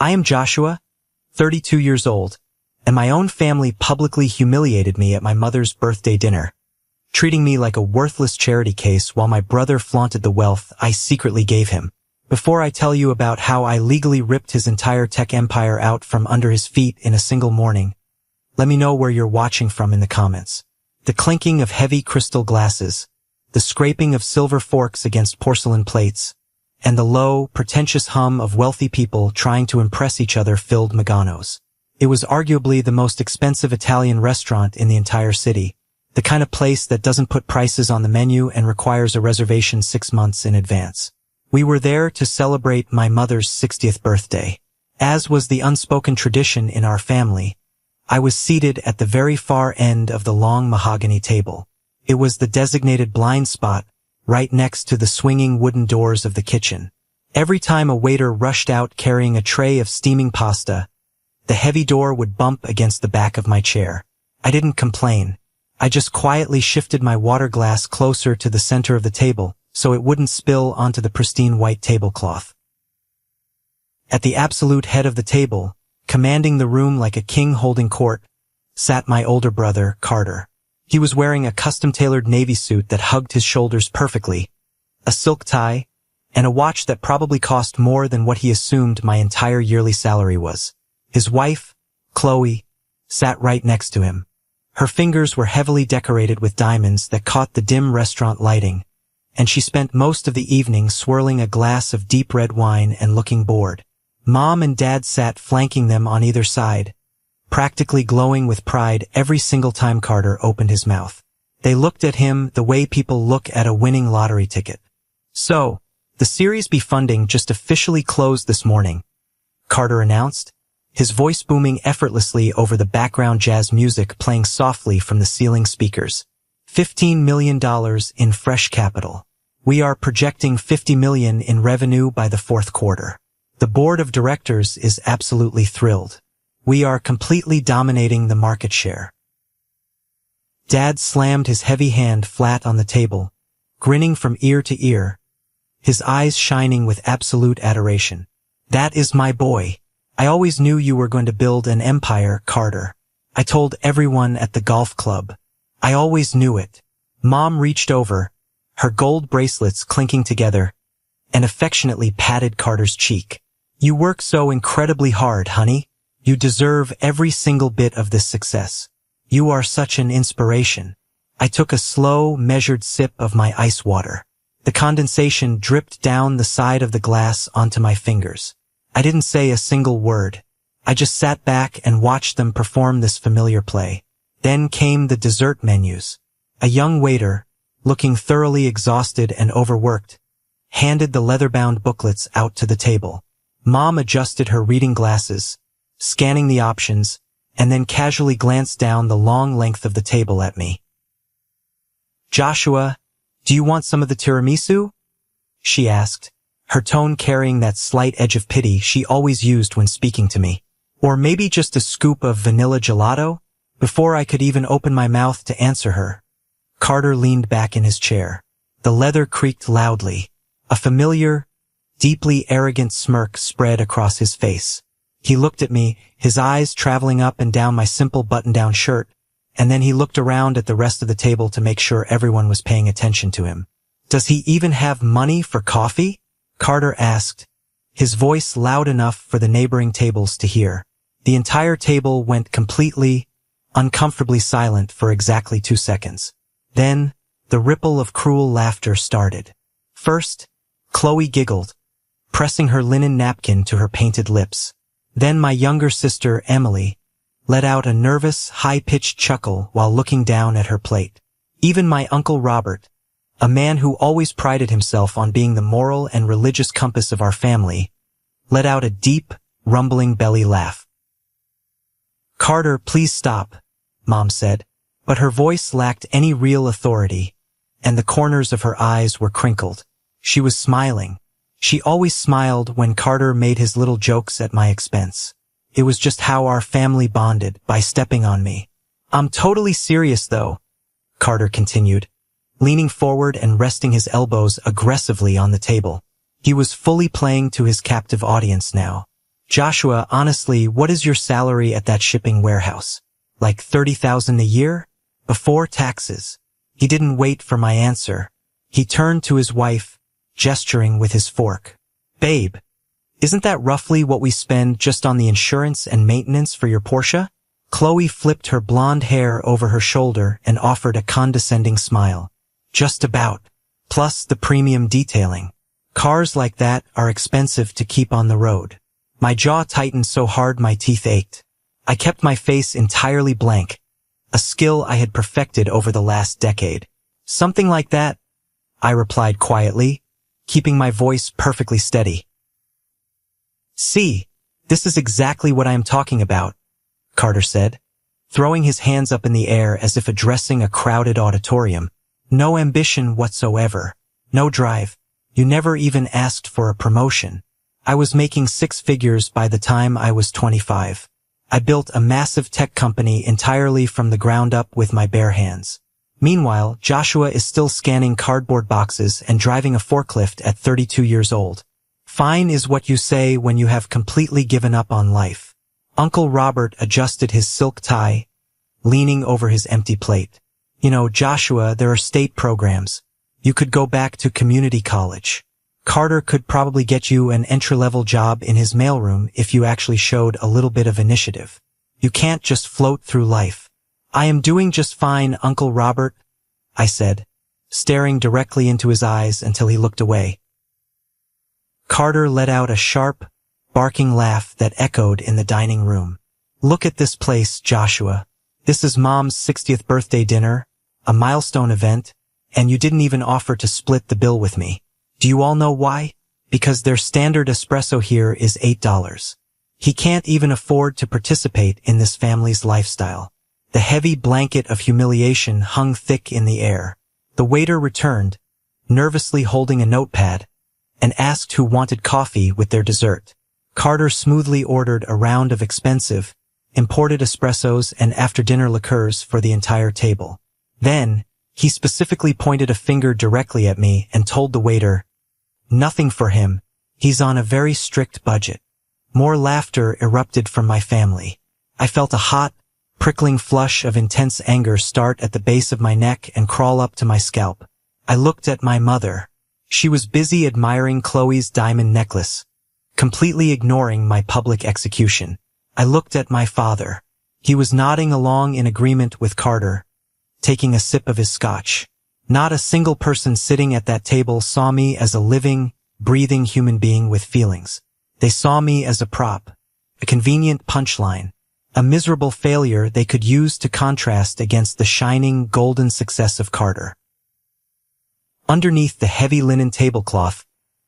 I am Joshua, 32 years old, and my own family publicly humiliated me at my mother's birthday dinner, treating me like a worthless charity case while my brother flaunted the wealth I secretly gave him. Before I tell you about how I legally ripped his entire tech empire out from under his feet in a single morning, let me know where you're watching from in the comments. The clinking of heavy crystal glasses, the scraping of silver forks against porcelain plates, and the low, pretentious hum of wealthy people trying to impress each other filled Megano's. It was arguably the most expensive Italian restaurant in the entire city, the kind of place that doesn't put prices on the menu and requires a reservation 6 months in advance. We were there to celebrate my mother's 60th birthday. As was the unspoken tradition in our family, I was seated at the very far end of the long mahogany table. It was the designated blind spot, right next to the swinging wooden doors of the kitchen. Every time a waiter rushed out carrying a tray of steaming pasta, the heavy door would bump against the back of my chair. I didn't complain. I just quietly shifted my water glass closer to the center of the table, so it wouldn't spill onto the pristine white tablecloth. At the absolute head of the table, commanding the room like a king holding court, sat my older brother, Carter. He was wearing a custom-tailored navy suit that hugged his shoulders perfectly, a silk tie, and a watch that probably cost more than what he assumed my entire yearly salary was. His wife, Chloe, sat right next to him. Her fingers were heavily decorated with diamonds that caught the dim restaurant lighting, and she spent most of the evening swirling a glass of deep red wine and looking bored. Mom and Dad sat flanking them on either side, practically glowing with pride every single time Carter opened his mouth. They looked at him the way people look at a winning lottery ticket. So, the Series B funding just officially closed this morning, Carter announced, his voice booming effortlessly over the background jazz music playing softly from the ceiling speakers. $15 million in fresh capital. We are projecting $50 million in revenue by the fourth quarter. The board of directors is absolutely thrilled. We are completely dominating the market share. Dad slammed his heavy hand flat on the table, grinning from ear to ear, his eyes shining with absolute adoration. That is my boy. I always knew you were going to build an empire, Carter. I told everyone at the golf club. I always knew it. Mom reached over, her gold bracelets clinking together, and affectionately patted Carter's cheek. You work so incredibly hard, honey. You deserve every single bit of this success. You are such an inspiration. I took a slow, measured sip of my ice water. The condensation dripped down the side of the glass onto my fingers. I didn't say a single word. I just sat back and watched them perform this familiar play. Then came the dessert menus. A young waiter, looking thoroughly exhausted and overworked, handed the leather-bound booklets out to the table. Mom adjusted her reading glasses, scanning the options, and then casually glanced down the long length of the table at me. Joshua, do you want some of the tiramisu? She asked, her tone carrying that slight edge of pity she always used when speaking to me. Or maybe just a scoop of vanilla gelato? Before I could even open my mouth to answer her, Carter leaned back in his chair. The leather creaked loudly. A familiar, deeply arrogant smirk spread across his face. He looked at me, his eyes traveling up and down my simple button-down shirt, and then he looked around at the rest of the table to make sure everyone was paying attention to him. Does he even have money for coffee? Carter asked, his voice loud enough for the neighboring tables to hear. The entire table went completely, uncomfortably silent for exactly 2 seconds. Then, the ripple of cruel laughter started. First, Chloe giggled, pressing her linen napkin to her painted lips. Then my younger sister, Emily, let out a nervous, high-pitched chuckle while looking down at her plate. Even my Uncle Robert, a man who always prided himself on being the moral and religious compass of our family, let out a deep, rumbling belly laugh. Carter, please stop, Mom said, but her voice lacked any real authority, and the corners of her eyes were crinkled. She was smiling. She always smiled when Carter made his little jokes at my expense. It was just how our family bonded, by stepping on me. I'm totally serious though, Carter continued, leaning forward and resting his elbows aggressively on the table. He was fully playing to his captive audience now. Joshua, honestly, what is your salary at that shipping warehouse? Like 30,000 a year? Before taxes. He didn't wait for my answer. He turned to his wife, gesturing with his fork. Babe, isn't that roughly what we spend just on the insurance and maintenance for your Porsche? Chloe flipped her blonde hair over her shoulder and offered a condescending smile. Just about. Plus the premium detailing. Cars like that are expensive to keep on the road. My jaw tightened so hard my teeth ached. I kept my face entirely blank, a skill I had perfected over the last decade. Something like that, I replied quietly, keeping my voice perfectly steady. See, this is exactly what I am talking about, Carter said, throwing his hands up in the air as if addressing a crowded auditorium. No ambition whatsoever. No drive. You never even asked for a promotion. I was making 6 figures by the time I was 25. I built a massive tech company entirely from the ground up with my bare hands. Meanwhile, Joshua is still scanning cardboard boxes and driving a forklift at 32 years old. Fine is what you say when you have completely given up on life. Uncle Robert adjusted his silk tie, leaning over his empty plate. You know, Joshua, there are state programs. You could go back to community college. Carter could probably get you an entry-level job in his mailroom if you actually showed a little bit of initiative. You can't just float through life. I am doing just fine, Uncle Robert, I said, staring directly into his eyes until he looked away. Carter let out a sharp, barking laugh that echoed in the dining room. Look at this place, Joshua. This is Mom's 60th birthday dinner, a milestone event, and you didn't even offer to split the bill with me. Do you all know why? Because their standard espresso here is $8. He can't even afford to participate in this family's lifestyle. The heavy blanket of humiliation hung thick in the air. The waiter returned, nervously holding a notepad, and asked who wanted coffee with their dessert. Carter smoothly ordered a round of expensive, imported espressos and after-dinner liqueurs for the entire table. Then, he specifically pointed a finger directly at me and told the waiter, "Nothing for him. He's on a very strict budget." More laughter erupted from my family. I felt a hot, prickling flush of intense anger start at the base of my neck and crawl up to my scalp. I looked at my mother. She was busy admiring Chloe's diamond necklace, completely ignoring my public execution. I looked at my father. He was nodding along in agreement with Carter, taking a sip of his scotch. Not a single person sitting at that table saw me as a living, breathing human being with feelings. They saw me as a prop, a convenient punchline, a miserable failure they could use to contrast against the shining, golden success of Carter. Underneath the heavy linen tablecloth,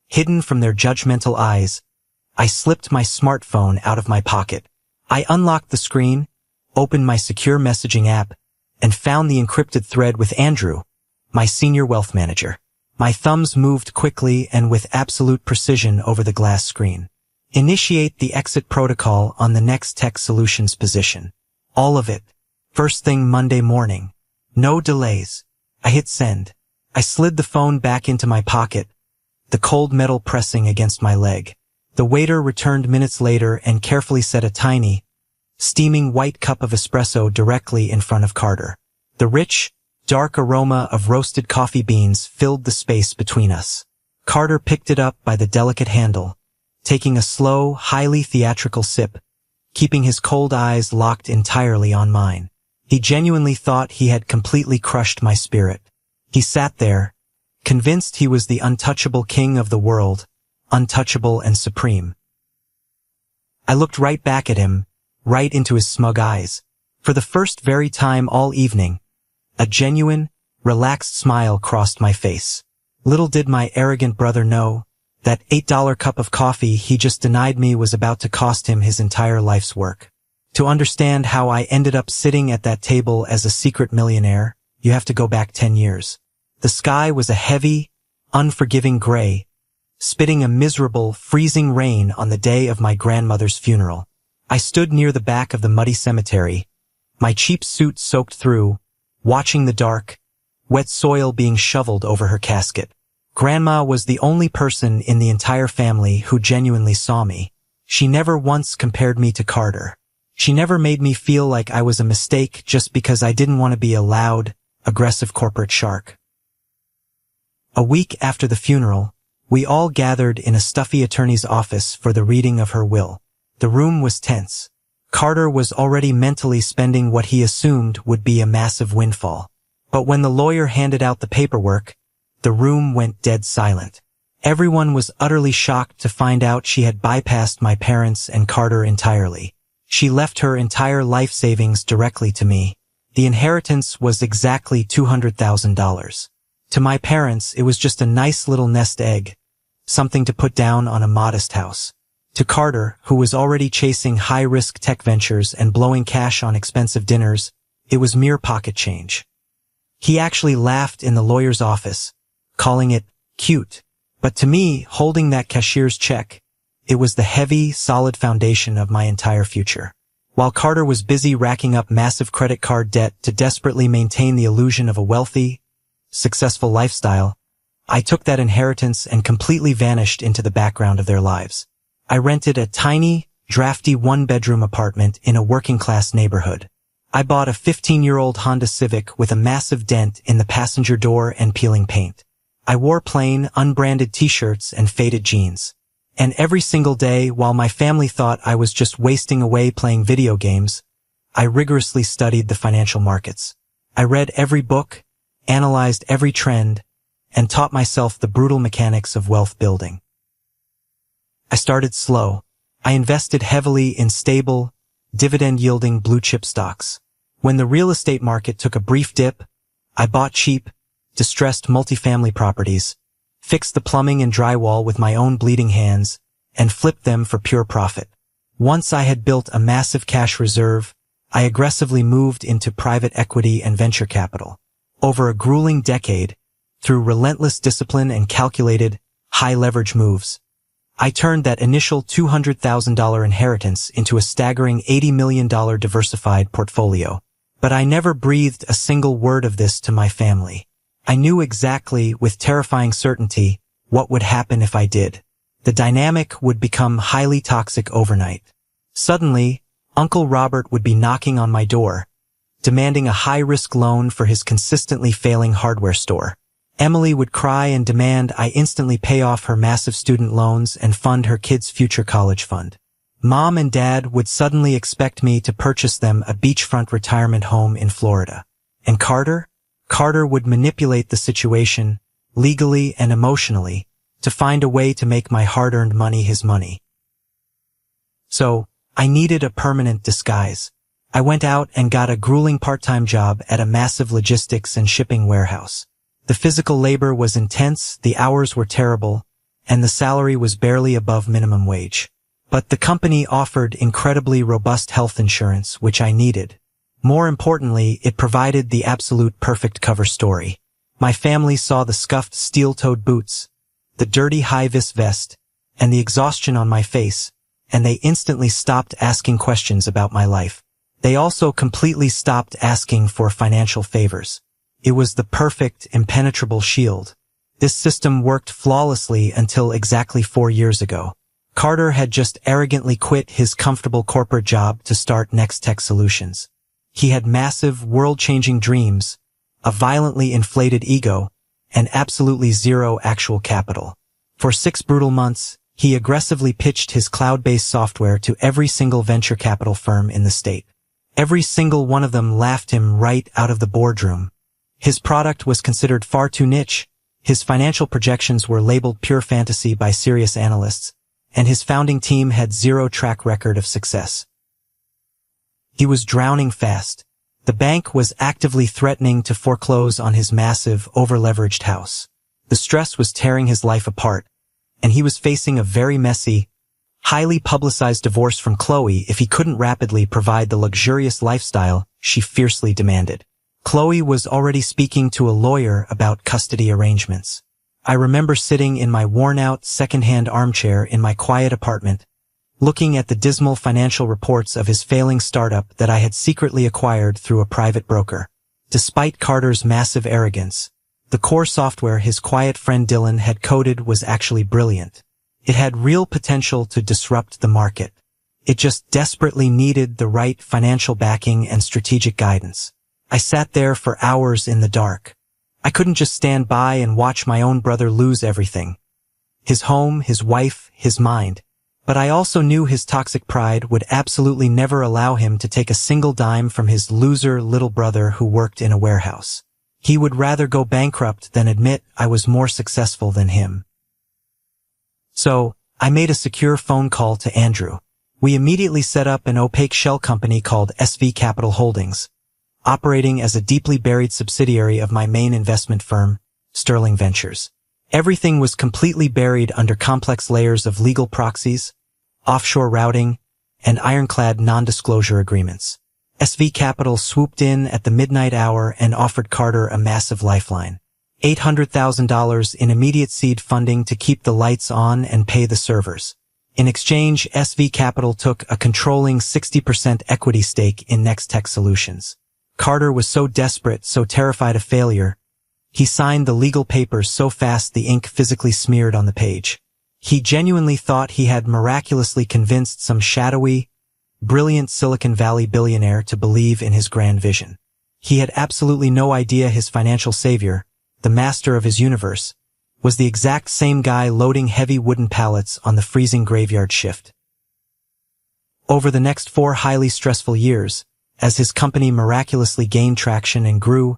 hidden from their judgmental eyes, I slipped my smartphone out of my pocket. I unlocked the screen, opened my secure messaging app, and found the encrypted thread with Andrew, my senior wealth manager. My thumbs moved quickly and with absolute precision over the glass screen. Initiate the exit protocol on the next tech solutions position. All of it. First thing Monday morning. No delays. I hit send. I slid the phone back into my pocket, the cold metal pressing against my leg. The waiter returned minutes later and carefully set a tiny, steaming white cup of espresso directly in front of Carter. The rich, dark aroma of roasted coffee beans filled the space between us. Carter picked it up by the delicate handle, taking a slow, highly theatrical sip, keeping his cold eyes locked entirely on mine. He genuinely thought he had completely crushed my spirit. He sat there, convinced he was the untouchable king of the world, untouchable and supreme. I looked right back at him, right into his smug eyes. For the first very time all evening, a genuine, relaxed smile crossed my face. Little did my arrogant brother know, that $8 cup of coffee he just denied me was about to cost him his entire life's work. To understand how I ended up sitting at that table as a secret millionaire, you have to go back 10 years. The sky was a heavy, unforgiving gray, spitting a miserable, freezing rain on the day of my grandmother's funeral. I stood near the back of the muddy cemetery, my cheap suit soaked through, watching the dark, wet soil being shoveled over her casket. Grandma was the only person in the entire family who genuinely saw me. She never once compared me to Carter. She never made me feel like I was a mistake just because I didn't want to be a loud, aggressive corporate shark. A week after the funeral, we all gathered in a stuffy attorney's office for the reading of her will. The room was tense. Carter was already mentally spending what he assumed would be a massive windfall. But when the lawyer handed out the paperwork, the room went dead silent. Everyone was utterly shocked to find out she had bypassed my parents and Carter entirely. She left her entire life savings directly to me. The inheritance was exactly $200,000. To my parents, it was just a nice little nest egg, something to put down on a modest house. To Carter, who was already chasing high-risk tech ventures and blowing cash on expensive dinners, it was mere pocket change. He actually laughed in the lawyer's office, calling it cute. But to me, holding that cashier's check, it was the heavy, solid foundation of my entire future. While Carter was busy racking up massive credit card debt to desperately maintain the illusion of a wealthy, successful lifestyle, I took that inheritance and completely vanished into the background of their lives. I rented a tiny, drafty one-bedroom apartment in a working-class neighborhood. I bought a 15-year-old Honda Civic with a massive dent in the passenger door and peeling paint. I wore plain, unbranded t-shirts and faded jeans. And every single day, while my family thought I was just wasting away playing video games, I rigorously studied the financial markets. I read every book, analyzed every trend, and taught myself the brutal mechanics of wealth building. I started slow. I invested heavily in stable, dividend-yielding blue-chip stocks. When the real estate market took a brief dip, I bought cheap, distressed multifamily properties, fixed the plumbing and drywall with my own bleeding hands, and flipped them for pure profit. Once I had built a massive cash reserve, I aggressively moved into private equity and venture capital. Over a grueling decade, through relentless discipline and calculated, high-leverage moves, I turned that initial $200,000 inheritance into a staggering $80 million diversified portfolio. But I never breathed a single word of this to my family. I knew exactly, with terrifying certainty, what would happen if I did. The dynamic would become highly toxic overnight. Suddenly, Uncle Robert would be knocking on my door, demanding a high-risk loan for his consistently failing hardware store. Emily would cry and demand I instantly pay off her massive student loans and fund her kids' future college fund. Mom and Dad would suddenly expect me to purchase them a beachfront retirement home in Florida. And Carter would manipulate the situation, legally and emotionally, to find a way to make my hard-earned money his money. So, I needed a permanent disguise. I went out and got a grueling part-time job at a massive logistics and shipping warehouse. The physical labor was intense, the hours were terrible, and the salary was barely above minimum wage. But the company offered incredibly robust health insurance, which I needed. More importantly, it provided the absolute perfect cover story. My family saw the scuffed steel-toed boots, the dirty high-vis vest, and the exhaustion on my face, and they instantly stopped asking questions about my life. They also completely stopped asking for financial favors. It was the perfect, impenetrable shield. This system worked flawlessly until exactly 4 years ago. Carter had just arrogantly quit his comfortable corporate job to start Next Tech Solutions. He had massive, world-changing dreams, a violently inflated ego, and absolutely zero actual capital. For 6 brutal months, he aggressively pitched his cloud-based software to every single venture capital firm in the state. Every single one of them laughed him right out of the boardroom. His product was considered far too niche, his financial projections were labeled pure fantasy by serious analysts, and his founding team had zero track record of success. He was drowning fast. The bank was actively threatening to foreclose on his massive, over-leveraged house. The stress was tearing his life apart, and he was facing a very messy, highly publicized divorce from Chloe if he couldn't rapidly provide the luxurious lifestyle she fiercely demanded. Chloe was already speaking to a lawyer about custody arrangements. I remember sitting in my worn-out, second-hand armchair in my quiet apartment, looking at the dismal financial reports of his failing startup that I had secretly acquired through a private broker. Despite Carter's massive arrogance, the core software his quiet friend Dylan had coded was actually brilliant. It had real potential to disrupt the market. It just desperately needed the right financial backing and strategic guidance. I sat there for hours in the dark. I couldn't just stand by and watch my own brother lose everything. His home, his wife, his mind. But I also knew his toxic pride would absolutely never allow him to take a single dime from his loser little brother who worked in a warehouse. He would rather go bankrupt than admit I was more successful than him. So, I made a secure phone call to Andrew. We immediately set up an opaque shell company called SV Capital Holdings, operating as a deeply buried subsidiary of my main investment firm, Sterling Ventures. Everything was completely buried under complex layers of legal proxies, offshore routing, and ironclad non-disclosure agreements. SV Capital swooped in at the midnight hour and offered Carter a massive lifeline. $800,000 in immediate seed funding to keep the lights on and pay the servers. In exchange, SV Capital took a controlling 60% equity stake in Nextech Solutions. Carter was so desperate, so terrified of failure, he signed the legal papers so fast the ink physically smeared on the page. He genuinely thought he had miraculously convinced some shadowy, brilliant Silicon Valley billionaire to believe in his grand vision. He had absolutely no idea his financial savior, the master of his universe, was the exact same guy loading heavy wooden pallets on the freezing graveyard shift. Over the next 4 highly stressful years, as his company miraculously gained traction and grew,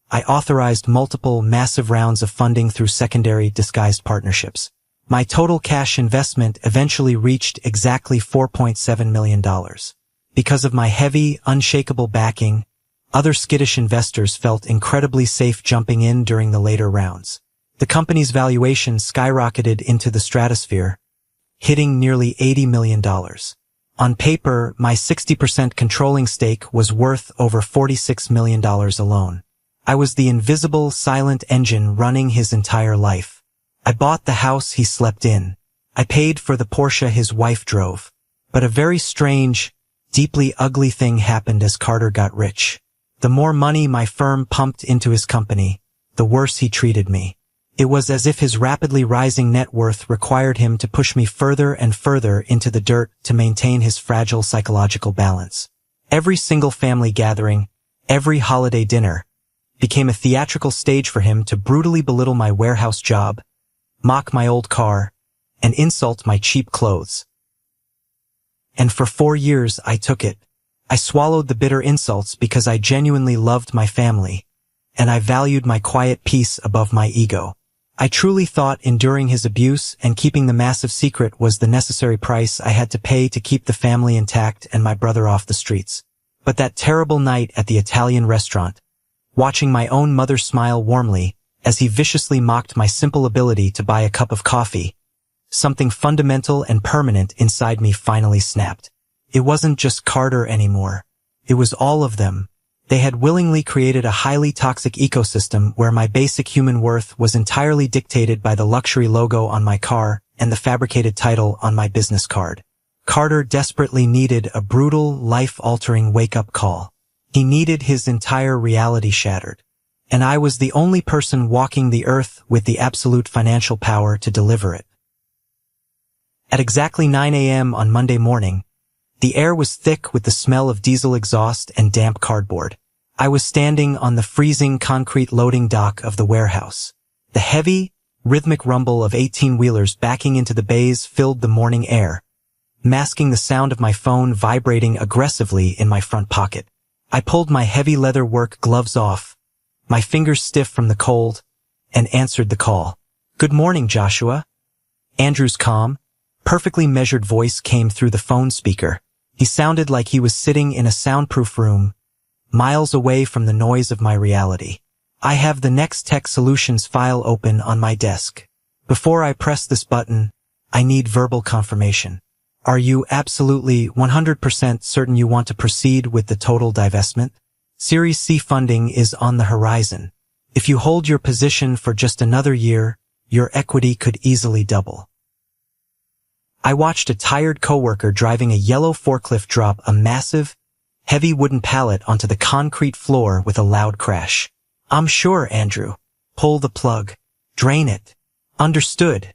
I authorized multiple massive rounds of funding through secondary disguised partnerships. My total cash investment eventually reached exactly $4.7 million. Because of my heavy, unshakable backing, other skittish investors felt incredibly safe jumping in during the later rounds. The company's valuation skyrocketed into the stratosphere, hitting nearly $80 million. On paper, my 60% controlling stake was worth over $46 million alone. I was the invisible, silent engine running his entire life. I bought the house he slept in. I paid for the Porsche his wife drove. But a very strange, deeply ugly thing happened as Carter got rich. The more money my firm pumped into his company, the worse he treated me. It was as if his rapidly rising net worth required him to push me further and further into the dirt to maintain his fragile psychological balance. Every single family gathering, every holiday dinner, became a theatrical stage for him to brutally belittle my warehouse job, mock my old car, and insult my cheap clothes. And for 4 years I took it. I swallowed the bitter insults because I genuinely loved my family, and I valued my quiet peace above my ego. I truly thought enduring his abuse and keeping the massive secret was the necessary price I had to pay to keep the family intact and my brother off the streets. But that terrible night at the Italian restaurant, watching my own mother smile warmly as he viciously mocked my simple ability to buy a cup of coffee, something fundamental and permanent inside me finally snapped. It wasn't just Carter anymore. It was all of them. They had willingly created a highly toxic ecosystem where my basic human worth was entirely dictated by the luxury logo on my car and the fabricated title on my business card. Carter desperately needed a brutal, life-altering wake-up call. He needed his entire reality shattered. And I was the only person walking the earth with the absolute financial power to deliver it. At exactly 9 a.m. on Monday morning, the air was thick with the smell of diesel exhaust and damp cardboard. I was standing on the freezing concrete loading dock of the warehouse. The heavy, rhythmic rumble of 18-wheelers backing into the bays filled the morning air, masking the sound of my phone vibrating aggressively in my front pocket. I pulled my heavy leather work gloves off, my fingers stiff from the cold, and answered the call. "Good morning, Joshua." Andrew's calm, perfectly measured voice came through the phone speaker. He sounded like he was sitting in a soundproof room, miles away from the noise of my reality. "I have the Nextech Solutions file open on my desk. Before I press this button, I need verbal confirmation. Are you absolutely 100% certain you want to proceed with the total divestment? Series C funding is on the horizon. If you hold your position for just another year, your equity could easily double." I watched a tired coworker driving a yellow forklift drop a massive, heavy wooden pallet onto the concrete floor with a loud crash. "I'm sure, Andrew. Pull the plug. Drain it." "Understood,"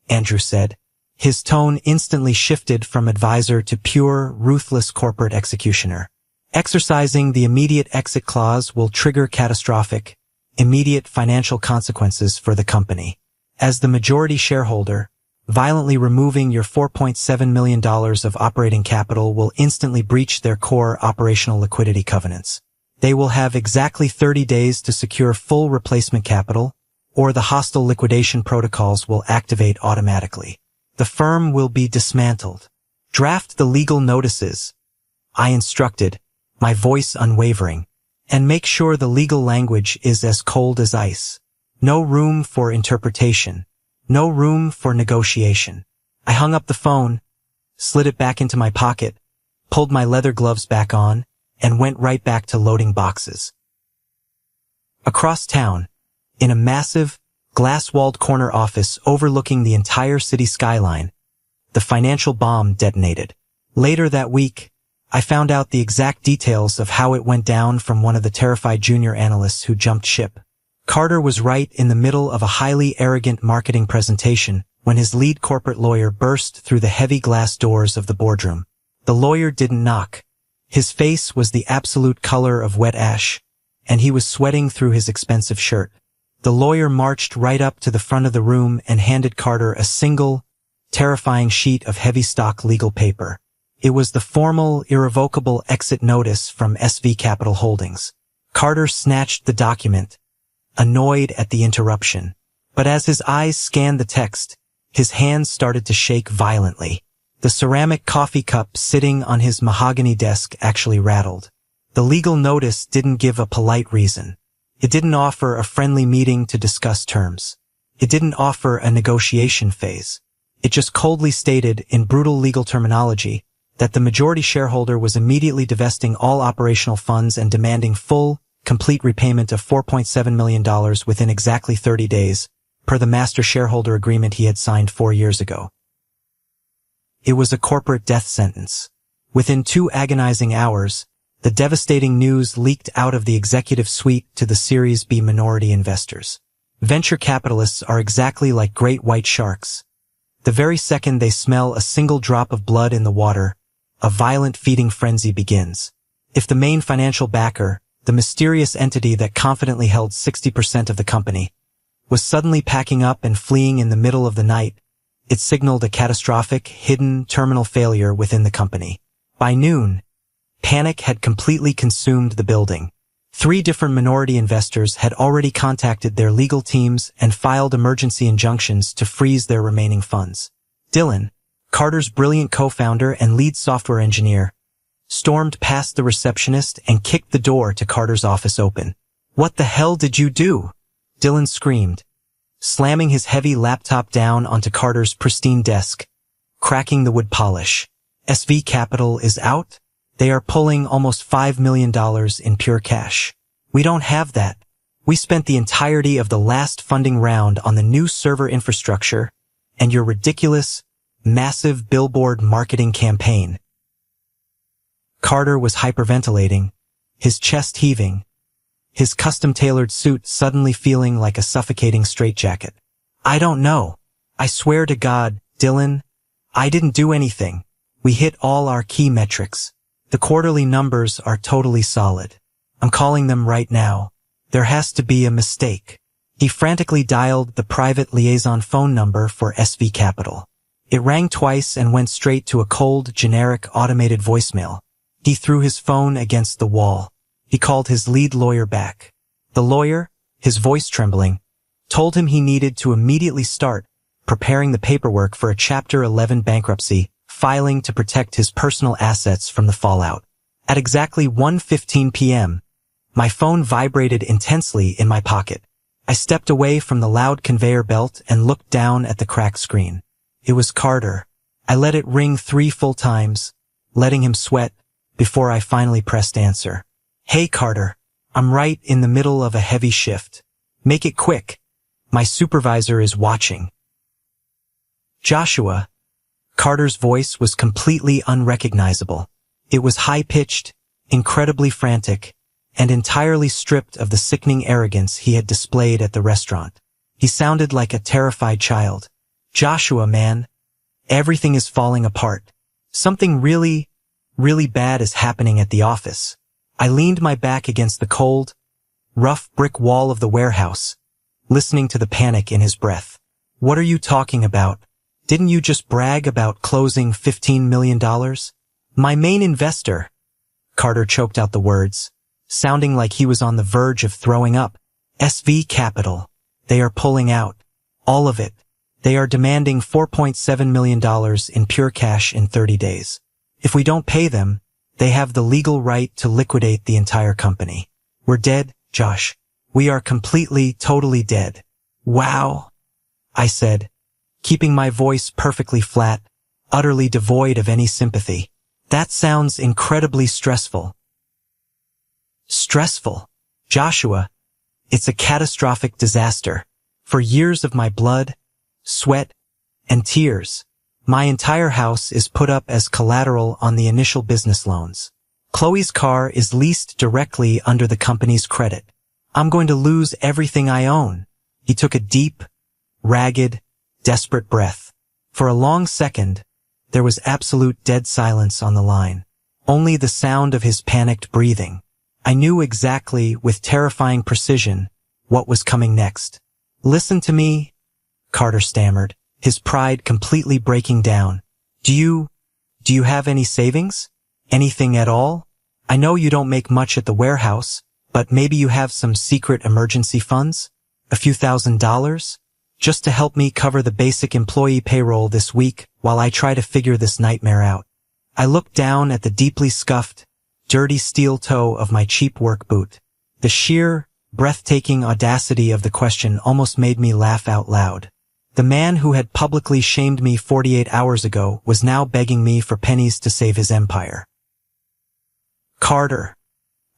Andrew said, His tone instantly shifted from advisor to pure, ruthless corporate executioner. Exercising the immediate exit clause will trigger catastrophic, immediate financial consequences for the company. As the majority shareholder, violently removing your $4.7 million of operating capital will instantly breach their core operational liquidity covenants. They will have exactly 30 days to secure full replacement capital, or the hostile liquidation protocols will activate automatically. The firm will be dismantled. Draft the legal notices, I instructed, my voice unwavering, and make sure the legal language is as cold as ice. No room for interpretation. No room for negotiation. I hung up the phone, slid it back into my pocket, pulled my leather gloves back on, and went right back to loading boxes. Across town, in a massive, glass-walled corner office overlooking the entire city skyline, the financial bomb detonated. Later that week, I found out the exact details of how it went down from one of the terrified junior analysts who jumped ship. Carter was right in the middle of a highly arrogant marketing presentation when his lead corporate lawyer burst through the heavy glass doors of the boardroom. The lawyer didn't knock. His face was the absolute color of wet ash, and he was sweating through his expensive shirt. The lawyer marched right up to the front of the room and handed Carter a single, terrifying sheet of heavy stock legal paper. It was the formal, irrevocable exit notice from SV Capital Holdings. Carter snatched the document, annoyed at the interruption. But as his eyes scanned the text, his hands started to shake violently. The ceramic coffee cup sitting on his mahogany desk actually rattled. The legal notice didn't give a polite reason. It didn't offer a friendly meeting to discuss terms. It didn't offer a negotiation phase. It just coldly stated, in brutal legal terminology, that the majority shareholder was immediately divesting all operational funds and demanding full, complete repayment of $4.7 million within exactly 30 days, per the master shareholder agreement he had signed 4 years ago. It was a corporate death sentence. Within 2 agonizing hours, the devastating news leaked out of the executive suite to the Series B minority investors. Venture capitalists are exactly like great white sharks. The very second they smell a single drop of blood in the water, a violent feeding frenzy begins. If the main financial backer, the mysterious entity that confidently held 60% of the company, was suddenly packing up and fleeing in the middle of the night, it signaled a catastrophic, hidden, terminal failure within the company. By noon, panic had completely consumed the building. 3 different minority investors had already contacted their legal teams and filed emergency injunctions to freeze their remaining funds. Dylan, Carter's brilliant co-founder and lead software engineer, stormed past the receptionist and kicked the door to Carter's office open. "What the hell did you do?" Dylan screamed, slamming his heavy laptop down onto Carter's pristine desk, cracking the wood polish. "SV Capital is out? They are pulling almost $5 million in pure cash. We don't have that. We spent the entirety of the last funding round on the new server infrastructure and your ridiculous, massive billboard marketing campaign." Carter was hyperventilating, his chest heaving, his custom-tailored suit suddenly feeling like a suffocating straitjacket. "I don't know. I swear to God, Dylan, I didn't do anything. We hit all our key metrics. The quarterly numbers are totally solid. I'm calling them right now. There has to be a mistake." He frantically dialed the private liaison phone number for SV Capital. It rang twice and went straight to a cold, generic, automated voicemail. He threw his phone against the wall. He called his lead lawyer back. The lawyer, his voice trembling, told him he needed to immediately start preparing the paperwork for a Chapter 11 bankruptcy, filing to protect his personal assets from the fallout. At exactly 1:15 p.m., my phone vibrated intensely in my pocket. I stepped away from the loud conveyor belt and looked down at the cracked screen. It was Carter. I let it ring 3 full times, letting him sweat, before I finally pressed answer. "Hey Carter, I'm right in the middle of a heavy shift. Make it quick. My supervisor is watching." "Joshua." Carter's voice was completely unrecognizable. It was high-pitched, incredibly frantic, and entirely stripped of the sickening arrogance he had displayed at the restaurant. He sounded like a terrified child. "Joshua, man. Everything is falling apart. Something really, really bad is happening at the office. I leaned my back against the cold, rough brick wall of the warehouse, listening to the panic in his breath. What are you talking about? Didn't you just brag about closing $15 million? My main investor. Carter choked out the words, sounding like he was on the verge of throwing up. SV Capital. They are pulling out. All of it. They are demanding $4.7 million in pure cash in 30 days. If we don't pay them, they have the legal right to liquidate the entire company. We're dead, Josh. We are completely, totally dead. Wow, I said, keeping my voice perfectly flat, utterly devoid of any sympathy. That sounds incredibly stressful. Stressful? Joshua, it's a catastrophic disaster. For years of my blood, sweat, and tears, my entire house is put up as collateral on the initial business loans. Chloe's car is leased directly under the company's credit. I'm going to lose everything I own. He took a deep, ragged, desperate breath. For a long second, there was absolute dead silence on the line. Only the sound of his panicked breathing. I knew exactly, with terrifying precision, what was coming next. Listen to me, Carter stammered, his pride completely breaking down. Do you have any savings? Anything at all? I know you don't make much at the warehouse, but maybe you have some secret emergency funds? A few $1,000s? Just to help me cover the basic employee payroll this week while I try to figure this nightmare out. I looked down at the deeply scuffed, dirty steel toe of my cheap work boot. The sheer, breathtaking audacity of the question almost made me laugh out loud. The man who had publicly shamed me 48 hours ago was now begging me for pennies to save his empire. Carter,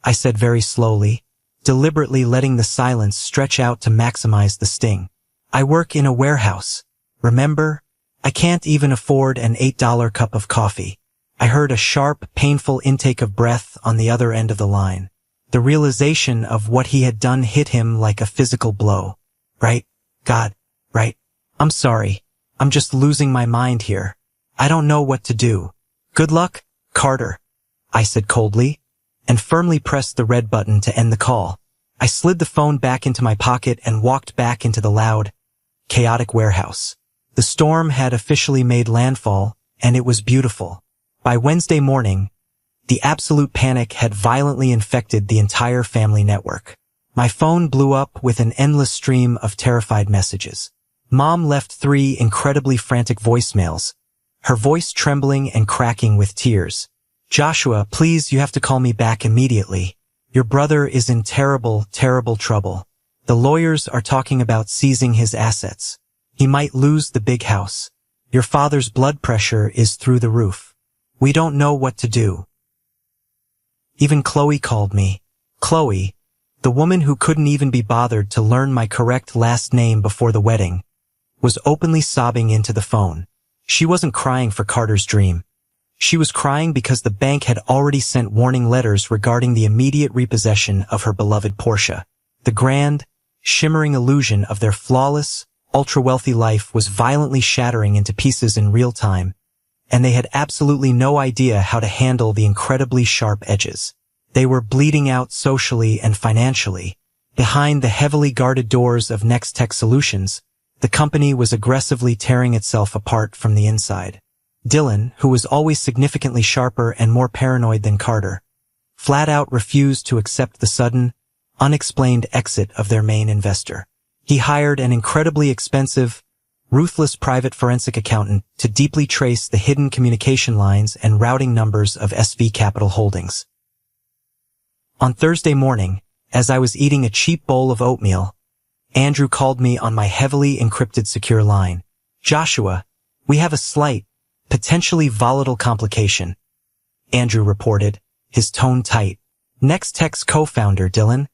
I said very slowly, deliberately letting the silence stretch out to maximize the sting. I work in a warehouse. Remember? I can't even afford an $8 cup of coffee. I heard a sharp, painful intake of breath on the other end of the line. The realization of what he had done hit him like a physical blow. Right? God, right? I'm sorry. I'm just losing my mind here. I don't know what to do. Good luck, Carter, I said coldly, and firmly pressed the red button to end the call. I slid the phone back into my pocket and walked back into the loud, chaotic warehouse. The storm had officially made landfall, and it was beautiful. By Wednesday morning, the absolute panic had violently infected the entire family network. My phone blew up with an endless stream of terrified messages. Mom left 3 incredibly frantic voicemails, her voice trembling and cracking with tears. Joshua, please, you have to call me back immediately. Your brother is in terrible, terrible trouble. The lawyers are talking about seizing his assets. He might lose the big house. Your father's blood pressure is through the roof. We don't know what to do. Even Chloe called me. Chloe, the woman who couldn't even be bothered to learn my correct last name before the wedding, was openly sobbing into the phone. She wasn't crying for Carter's dream. She was crying because the bank had already sent warning letters regarding the immediate repossession of her beloved Porsche. The grand, shimmering illusion of their flawless, ultra-wealthy life was violently shattering into pieces in real time, and they had absolutely no idea how to handle the incredibly sharp edges. They were bleeding out socially and financially. Behind the heavily guarded doors of Next Tech Solutions, the company was aggressively tearing itself apart from the inside. Dylan, who was always significantly sharper and more paranoid than Carter, flat out refused to accept the sudden, unexplained exit of their main investor. He hired an incredibly expensive, ruthless private forensic accountant to deeply trace the hidden communication lines and routing numbers of SV Capital Holdings. On Thursday morning, as I was eating a cheap bowl of oatmeal, Andrew called me on my heavily encrypted secure line. Joshua, we have a slight, potentially volatile complication, Andrew reported, his tone tight. Nextech's co-founder, Dylan,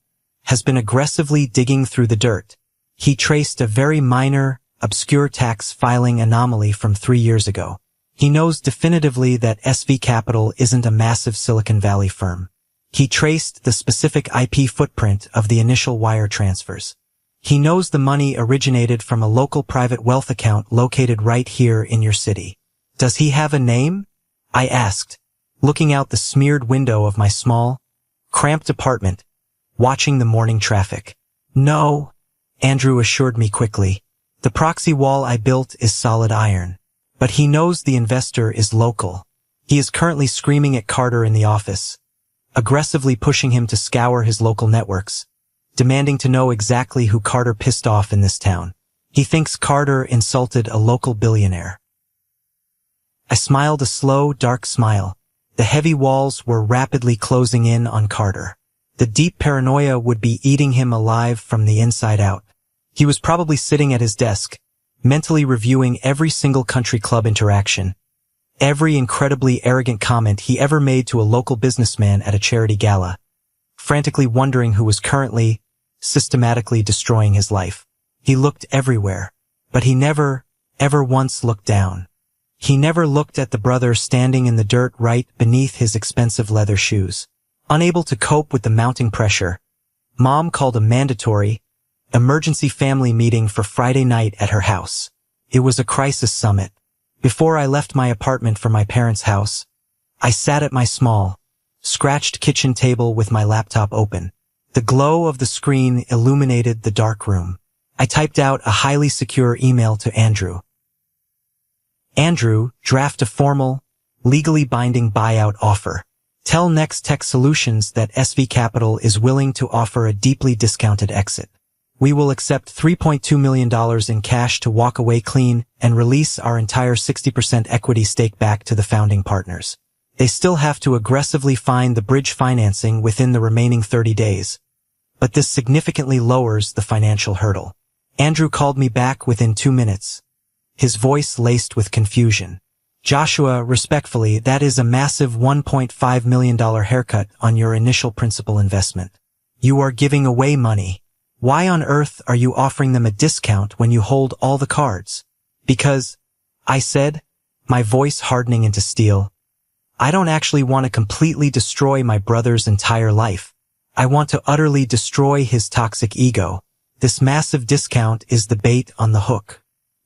has been aggressively digging through the dirt. He traced a very minor, obscure tax filing anomaly from 3 years ago. He knows definitively that SV Capital isn't a massive Silicon Valley firm. He traced the specific IP footprint of the initial wire transfers. He knows the money originated from a local private wealth account located right here in your city. Does he have a name? I asked, looking out the smeared window of my small, cramped apartment, watching the morning traffic. No, Andrew assured me quickly. The proxy wall I built is solid iron. But he knows the investor is local. He is currently screaming at Carter in the office, aggressively pushing him to scour his local networks, demanding to know exactly who Carter pissed off in this town. He thinks Carter insulted a local billionaire. I smiled a slow, dark smile. The heavy walls were rapidly closing in on Carter. The deep paranoia would be eating him alive from the inside out. He was probably sitting at his desk, mentally reviewing every single country club interaction, every incredibly arrogant comment he ever made to a local businessman at a charity gala, frantically wondering who was currently, systematically destroying his life. He looked everywhere, but he never, ever once looked down. He never looked at the brother standing in the dirt right beneath his expensive leather shoes. Unable to cope with the mounting pressure, Mom called a mandatory, emergency family meeting for Friday night at her house. It was a crisis summit. Before I left my apartment for my parents' house, I sat at my small, scratched kitchen table with my laptop open. The glow of the screen illuminated the dark room. I typed out a highly secure email to Andrew. Andrew, draft a formal, legally binding buyout offer. Tell Next Tech Solutions that SV Capital is willing to offer a deeply discounted exit. We will accept $3.2 million in cash to walk away clean and release our entire 60% equity stake back to the founding partners. They still have to aggressively find the bridge financing within the remaining 30 days. But this significantly lowers the financial hurdle. Andrew called me back within 2 minutes, his voice laced with confusion. Joshua, respectfully, that is a massive $1.5 million haircut on your initial principal investment. You are giving away money. Why on earth are you offering them a discount when you hold all the cards? Because, I said, my voice hardening into steel, I don't actually want to completely destroy my brother's entire life. I want to utterly destroy his toxic ego. This massive discount is the bait on the hook.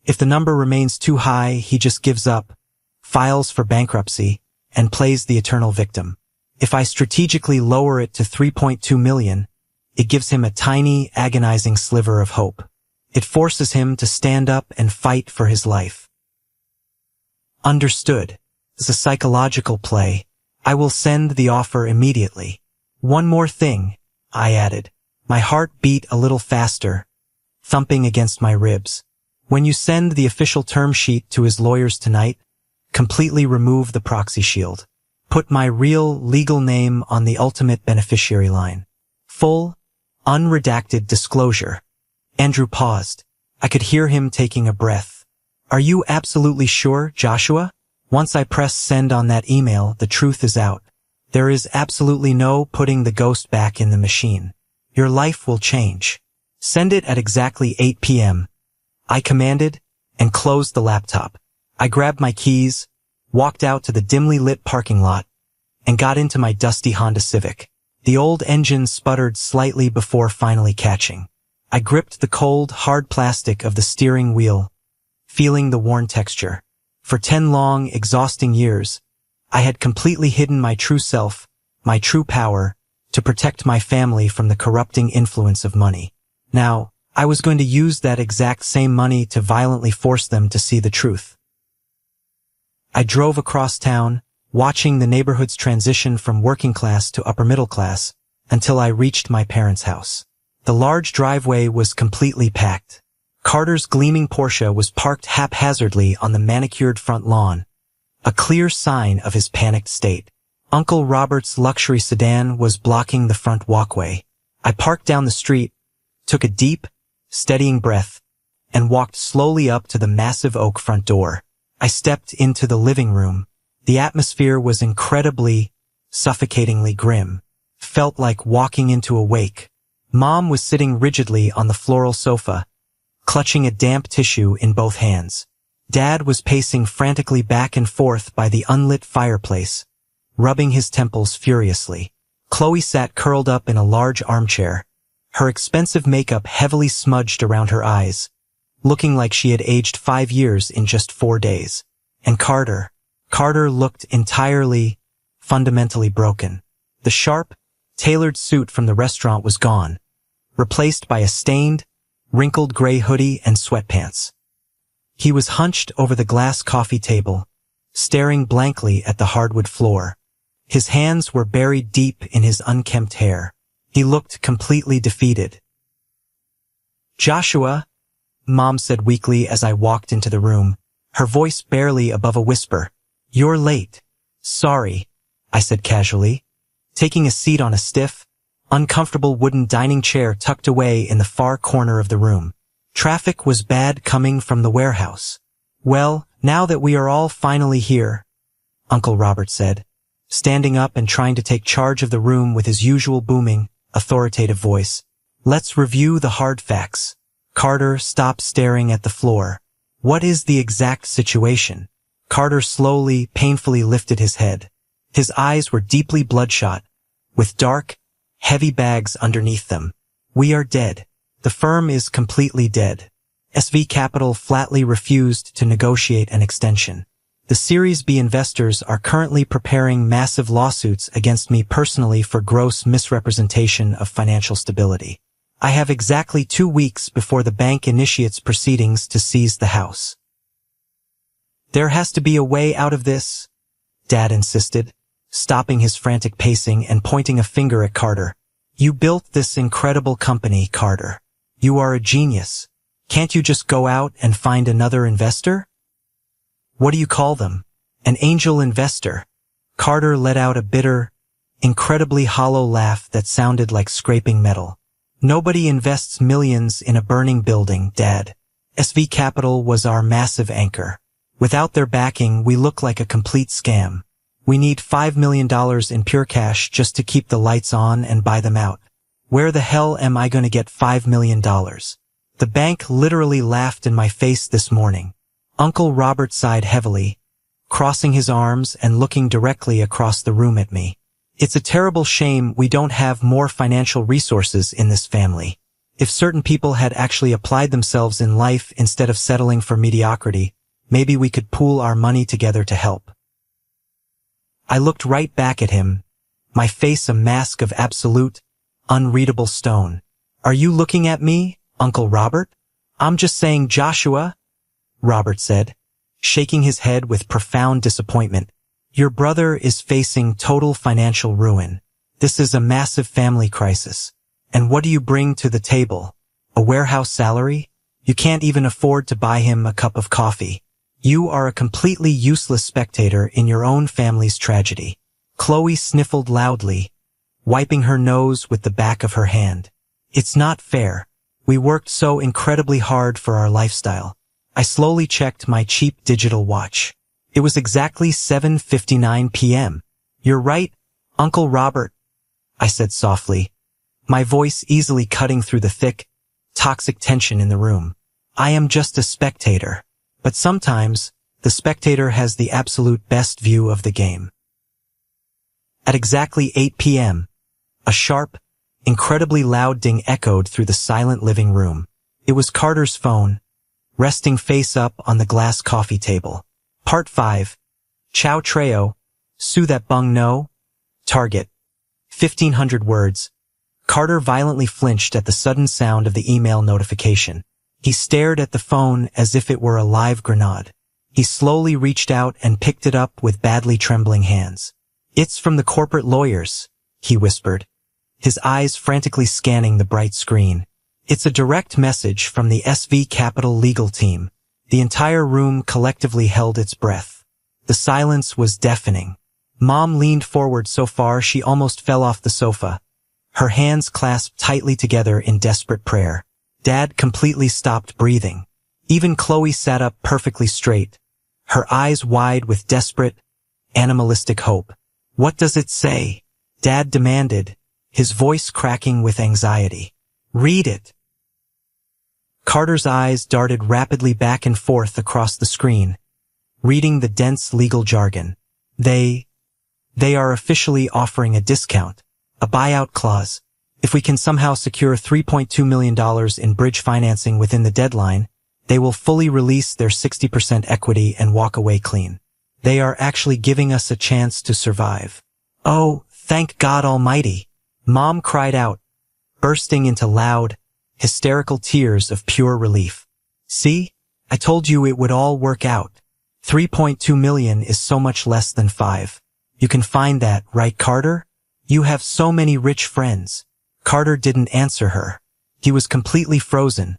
If the number remains too high, he just gives up, files for bankruptcy, and plays the eternal victim. If I strategically lower it to 3.2 million, it gives him a tiny, agonizing sliver of hope. It forces him to stand up and fight for his life. Understood. It's a psychological play. I will send the offer immediately. One more thing, I added. My heart beat a little faster, thumping against my ribs. When you send the official term sheet to his lawyers tonight, completely remove the proxy shield. Put my real legal name on the ultimate beneficiary line. Full, unredacted disclosure. Andrew paused. I could hear him taking a breath. Are you absolutely sure, Joshua? Once I press send on that email, the truth is out. There is absolutely no putting the ghost back in the machine. Your life will change. Send it at exactly 8 p.m. I commanded, and closed the laptop. I grabbed my keys, walked out to the dimly lit parking lot, and got into my dusty Honda Civic. The old engine sputtered slightly before finally catching. I gripped the cold, hard plastic of the steering wheel, feeling the worn texture. For 10 long, exhausting years, I had completely hidden my true self, my true power, to protect my family from the corrupting influence of money. Now, I was going to use that exact same money to violently force them to see the truth. I drove across town, watching the neighborhood's transition from working class to upper middle class, until I reached my parents' house. The large driveway was completely packed. Carter's gleaming Porsche was parked haphazardly on the manicured front lawn, a clear sign of his panicked state. Uncle Robert's luxury sedan was blocking the front walkway. I parked down the street, took a deep, steadying breath, and walked slowly up to the massive oak front door. I stepped into the living room. The atmosphere was incredibly, suffocatingly grim. Felt like walking into a wake. Mom was sitting rigidly on the floral sofa, clutching a damp tissue in both hands. Dad was pacing frantically back and forth by the unlit fireplace, rubbing his temples furiously. Chloe sat curled up in a large armchair, her expensive makeup heavily smudged around her eyes, looking like she had aged 5 years in just 4 days. And Carter looked fundamentally broken. The sharp, tailored suit from the restaurant was gone, replaced by a stained, wrinkled gray hoodie and sweatpants. He was hunched over the glass coffee table, staring blankly at the hardwood floor. His hands were buried deep in his unkempt hair. He looked completely defeated. "Joshua," Mom said weakly as I walked into the room, her voice barely above a whisper. "You're late." "Sorry," I said casually, taking a seat on a stiff, uncomfortable wooden dining chair tucked away in the far corner of the room. Traffic was bad coming from the warehouse. "Well, now that we are all finally here," Uncle Robert said, standing up and trying to take charge of the room with his usual booming, authoritative voice. "Let's review the hard facts." Carter stopped staring at the floor. "What is the exact situation?" Carter slowly, painfully lifted his head. His eyes were deeply bloodshot, with dark, heavy bags underneath them. "We are dead. The firm is completely dead." SV Capital flatly refused to negotiate an extension. The Series B investors are currently preparing massive lawsuits against me personally for gross misrepresentation of financial stability. I have exactly 2 weeks before the bank initiates proceedings to seize the house. "There has to be a way out of this," Dad insisted, stopping his frantic pacing and pointing a finger at Carter. "You built this incredible company, Carter. You are a genius. Can't you just go out and find another investor?" "What do you call them?" "An angel investor." Carter let out a bitter, incredibly hollow laugh that sounded like scraping metal. "Nobody invests millions in a burning building, Dad. SV Capital was our massive anchor. Without their backing, we look like a complete scam. We need $5 million in pure cash just to keep the lights on and buy them out. Where the hell am I going to get $5 million? The bank literally laughed in my face this morning." Uncle Robert sighed heavily, crossing his arms and looking directly across the room at me. "It's a terrible shame we don't have more financial resources in this family. If certain people had actually applied themselves in life instead of settling for mediocrity, maybe we could pool our money together to help." I looked right back at him, my face a mask of absolute, unreadable stone. "Are you looking at me, Uncle Robert?" "I'm just saying, Joshua," Robert said, shaking his head with profound disappointment. "Your brother is facing total financial ruin. This is a massive family crisis. And what do you bring to the table? A warehouse salary? You can't even afford to buy him a cup of coffee. You are a completely useless spectator in your own family's tragedy." Chloe sniffled loudly, wiping her nose with the back of her hand. "It's not fair. We worked so incredibly hard for our lifestyle." I slowly checked my cheap digital watch. It was exactly 7:59 p.m. "You're right, Uncle Robert," I said softly, my voice easily cutting through the thick, toxic tension in the room. "I am just a spectator. But sometimes, the spectator has the absolute best view of the game." At exactly 8 p.m., a sharp, incredibly loud ding echoed through the silent living room. It was Carter's phone, resting face up on the glass coffee table. Part 5. Chow Treo, Su That Bung No. Target. 1,500 words. Carter violently flinched at the sudden sound of the email notification. He stared at the phone as if it were a live grenade. He slowly reached out and picked it up with badly trembling hands. "It's from the corporate lawyers," he whispered, his eyes frantically scanning the bright screen. "It's a direct message from the SV Capital legal team." The entire room collectively held its breath. The silence was deafening. Mom leaned forward so far she almost fell off the sofa, her hands clasped tightly together in desperate prayer. Dad completely stopped breathing. Even Chloe sat up perfectly straight, her eyes wide with desperate, animalistic hope. "What does it say?" Dad demanded, his voice cracking with anxiety. "Read it." Carter's eyes darted rapidly back and forth across the screen, reading the dense legal jargon. They are officially offering a discount, a buyout clause. If we can somehow secure $3.2 million in bridge financing within the deadline, They will fully release their 60% equity and walk away clean. They are actually giving us a chance to survive. Oh, thank God Almighty! Mom cried out, bursting into loud, hysterical tears of pure relief. See? I told you it would all work out. 3.2 million is so much less than 5. You can find that, right, Carter? You have so many rich friends. Carter didn't answer her. He was completely frozen,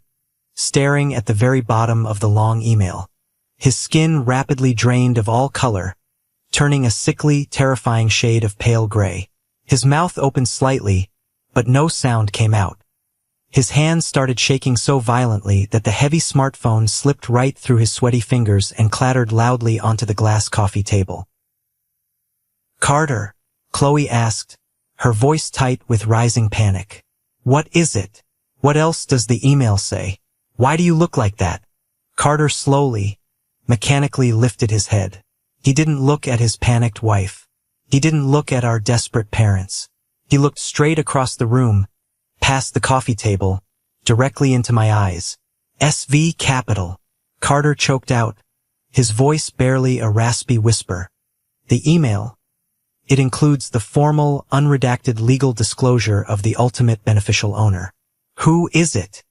staring at the very bottom of the long email. His skin rapidly drained of all color, turning a sickly, terrifying shade of pale gray. His mouth opened slightly, but no sound came out. His hands started shaking so violently that the heavy smartphone slipped right through his sweaty fingers and clattered loudly onto the glass coffee table. Carter, Chloe asked, her voice tight with rising panic. What is it? What else does the email say? Why do you look like that? Carter slowly, mechanically lifted his head. He didn't look at his panicked wife. He didn't look at our desperate parents. He looked straight across the room, past the coffee table, directly into my eyes. SV Capital. Carter choked out, his voice barely a raspy whisper. The email. It includes the formal, unredacted legal disclosure of the ultimate beneficial owner. Who is it?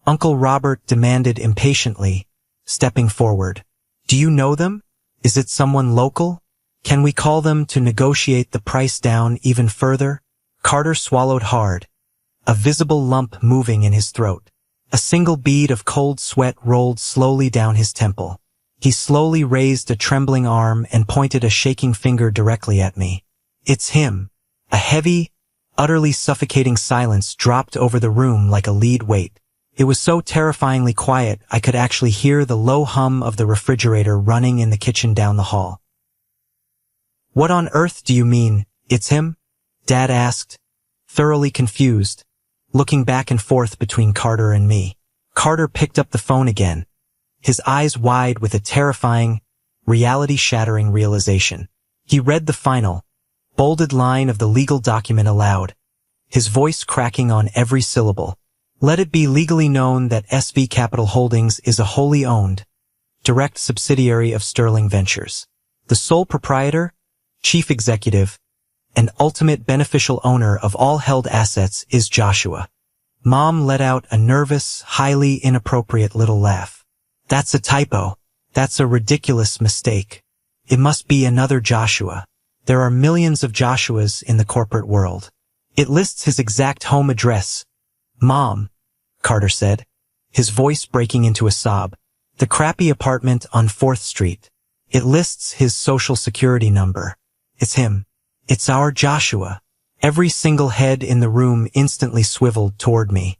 Uncle Robert demanded impatiently, stepping forward. Do you know them? Is it someone local? Can we call them to negotiate the price down even further? Carter swallowed hard, a visible lump moving in his throat. A single bead of cold sweat rolled slowly down his temple. He slowly raised a trembling arm and pointed a shaking finger directly at me. It's him. A heavy, utterly suffocating silence dropped over the room like a lead weight. It was so terrifyingly quiet I could actually hear the low hum of the refrigerator running in the kitchen down the hall. What on earth do you mean, it's him? Dad asked, thoroughly confused, looking back and forth between Carter and me. Carter picked up the phone again, his eyes wide with a terrifying, reality-shattering realization. He read the final, bolded line of the legal document aloud, his voice cracking on every syllable. Let it be legally known that SV Capital Holdings is a wholly owned, direct subsidiary of Sterling Ventures. The sole proprietor, chief executive, and ultimate beneficial owner of all held assets is Joshua. Mom let out a nervous, highly inappropriate little laugh. That's a typo. That's a ridiculous mistake. It must be another Joshua. There are millions of Joshuas in the corporate world. It lists his exact home address. Mom, Carter said, his voice breaking into a sob. The crappy apartment on 4th Street. It lists his social security number. It's him. It's our Joshua. Every single head in the room instantly swiveled toward me.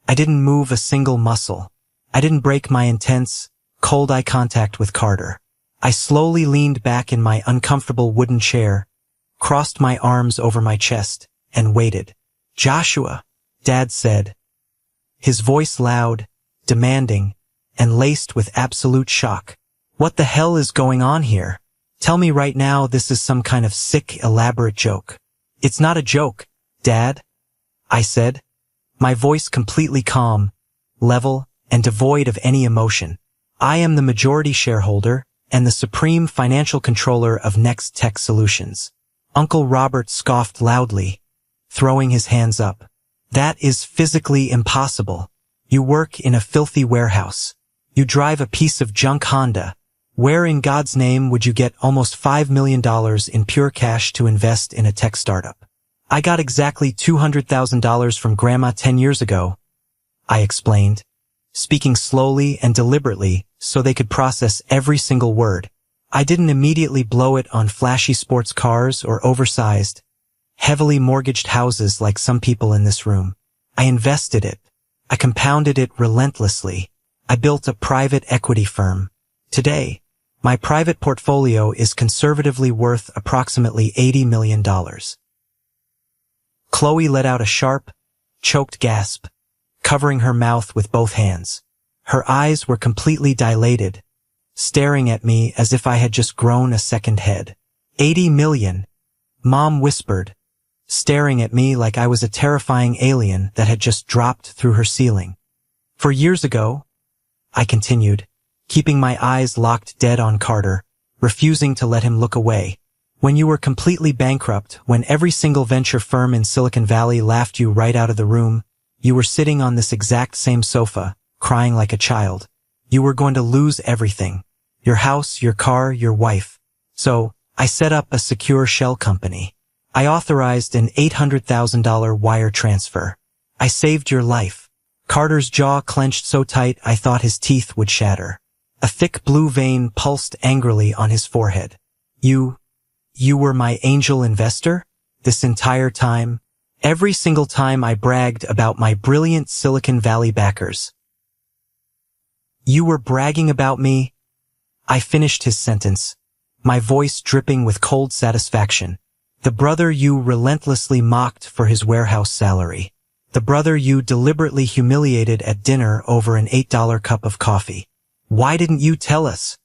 I didn't move a single muscle. I didn't break my intense, cold eye contact with Carter. I slowly leaned back in my uncomfortable wooden chair, crossed my arms over my chest, and waited. Joshua, Dad said, his voice loud, demanding, and laced with absolute shock. What the hell is going on here? Tell me right now this is some kind of sick, elaborate joke. It's not a joke, Dad, I said, my voice completely calm, level, and devoid of any emotion. I am the majority shareholder and the supreme financial controller of Next Tech Solutions. Uncle Robert scoffed loudly, throwing his hands up. That is physically impossible. You work in a filthy warehouse. You drive a piece of junk Honda. Where in God's name would you get almost $5 million in pure cash to invest in a tech startup? I got exactly $200,000 from Grandma 10 years ago, I explained, speaking slowly and deliberately so they could process every single word. I didn't immediately blow it on flashy sports cars or oversized, heavily mortgaged houses like some people in this room. I invested it. I compounded it relentlessly. I built a private equity firm. Today, my private portfolio is conservatively worth approximately $80 million. Chloe let out a sharp, choked gasp, covering her mouth with both hands. Her eyes were completely dilated, staring at me as if I had just grown a second head. 80 million, Mom whispered, staring at me like I was a terrifying alien that had just dropped through her ceiling. 4 years ago, I continued, keeping my eyes locked dead on Carter, refusing to let him look away. When you were completely bankrupt, when every single venture firm in Silicon Valley laughed you right out of the room, you were sitting on this exact same sofa, crying like a child. You were going to lose everything. Your house, your car, your wife. So, I set up a secure shell company. I authorized an $800,000 wire transfer. I saved your life. Carter's jaw clenched so tight I thought his teeth would shatter. A thick blue vein pulsed angrily on his forehead. You were my angel investor? This entire time? Every single time I bragged about my brilliant Silicon Valley backers. You were bragging about me? I finished his sentence, my voice dripping with cold satisfaction. The brother you relentlessly mocked for his warehouse salary. The brother you deliberately humiliated at dinner over an $8 cup of coffee. Why didn't you tell us?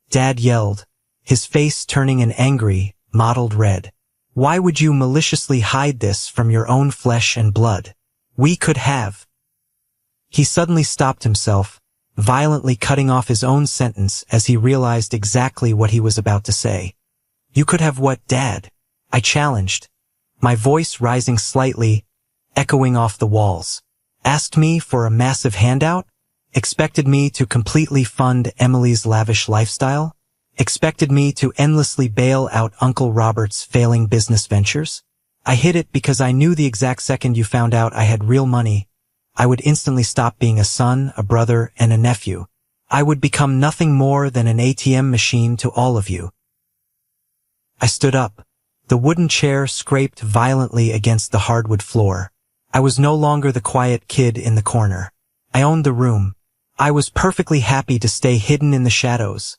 Dad yelled, his face turning an angry, mottled red. Why would you maliciously hide this from your own flesh and blood? We could have. He suddenly stopped himself, violently cutting off his own sentence as he realized exactly what he was about to say. You could have what, Dad? I challenged, my voice rising slightly, echoing off the walls. Asked me for a massive handout? Expected me to completely fund Emily's lavish lifestyle? Expected me to endlessly bail out Uncle Robert's failing business ventures? I hid it because I knew the exact second you found out I had real money, I would instantly stop being a son, a brother, and a nephew. I would become nothing more than an ATM machine to all of you. I stood up. The wooden chair scraped violently against the hardwood floor. I was no longer the quiet kid in the corner. I owned the room. I was perfectly happy to stay hidden in the shadows,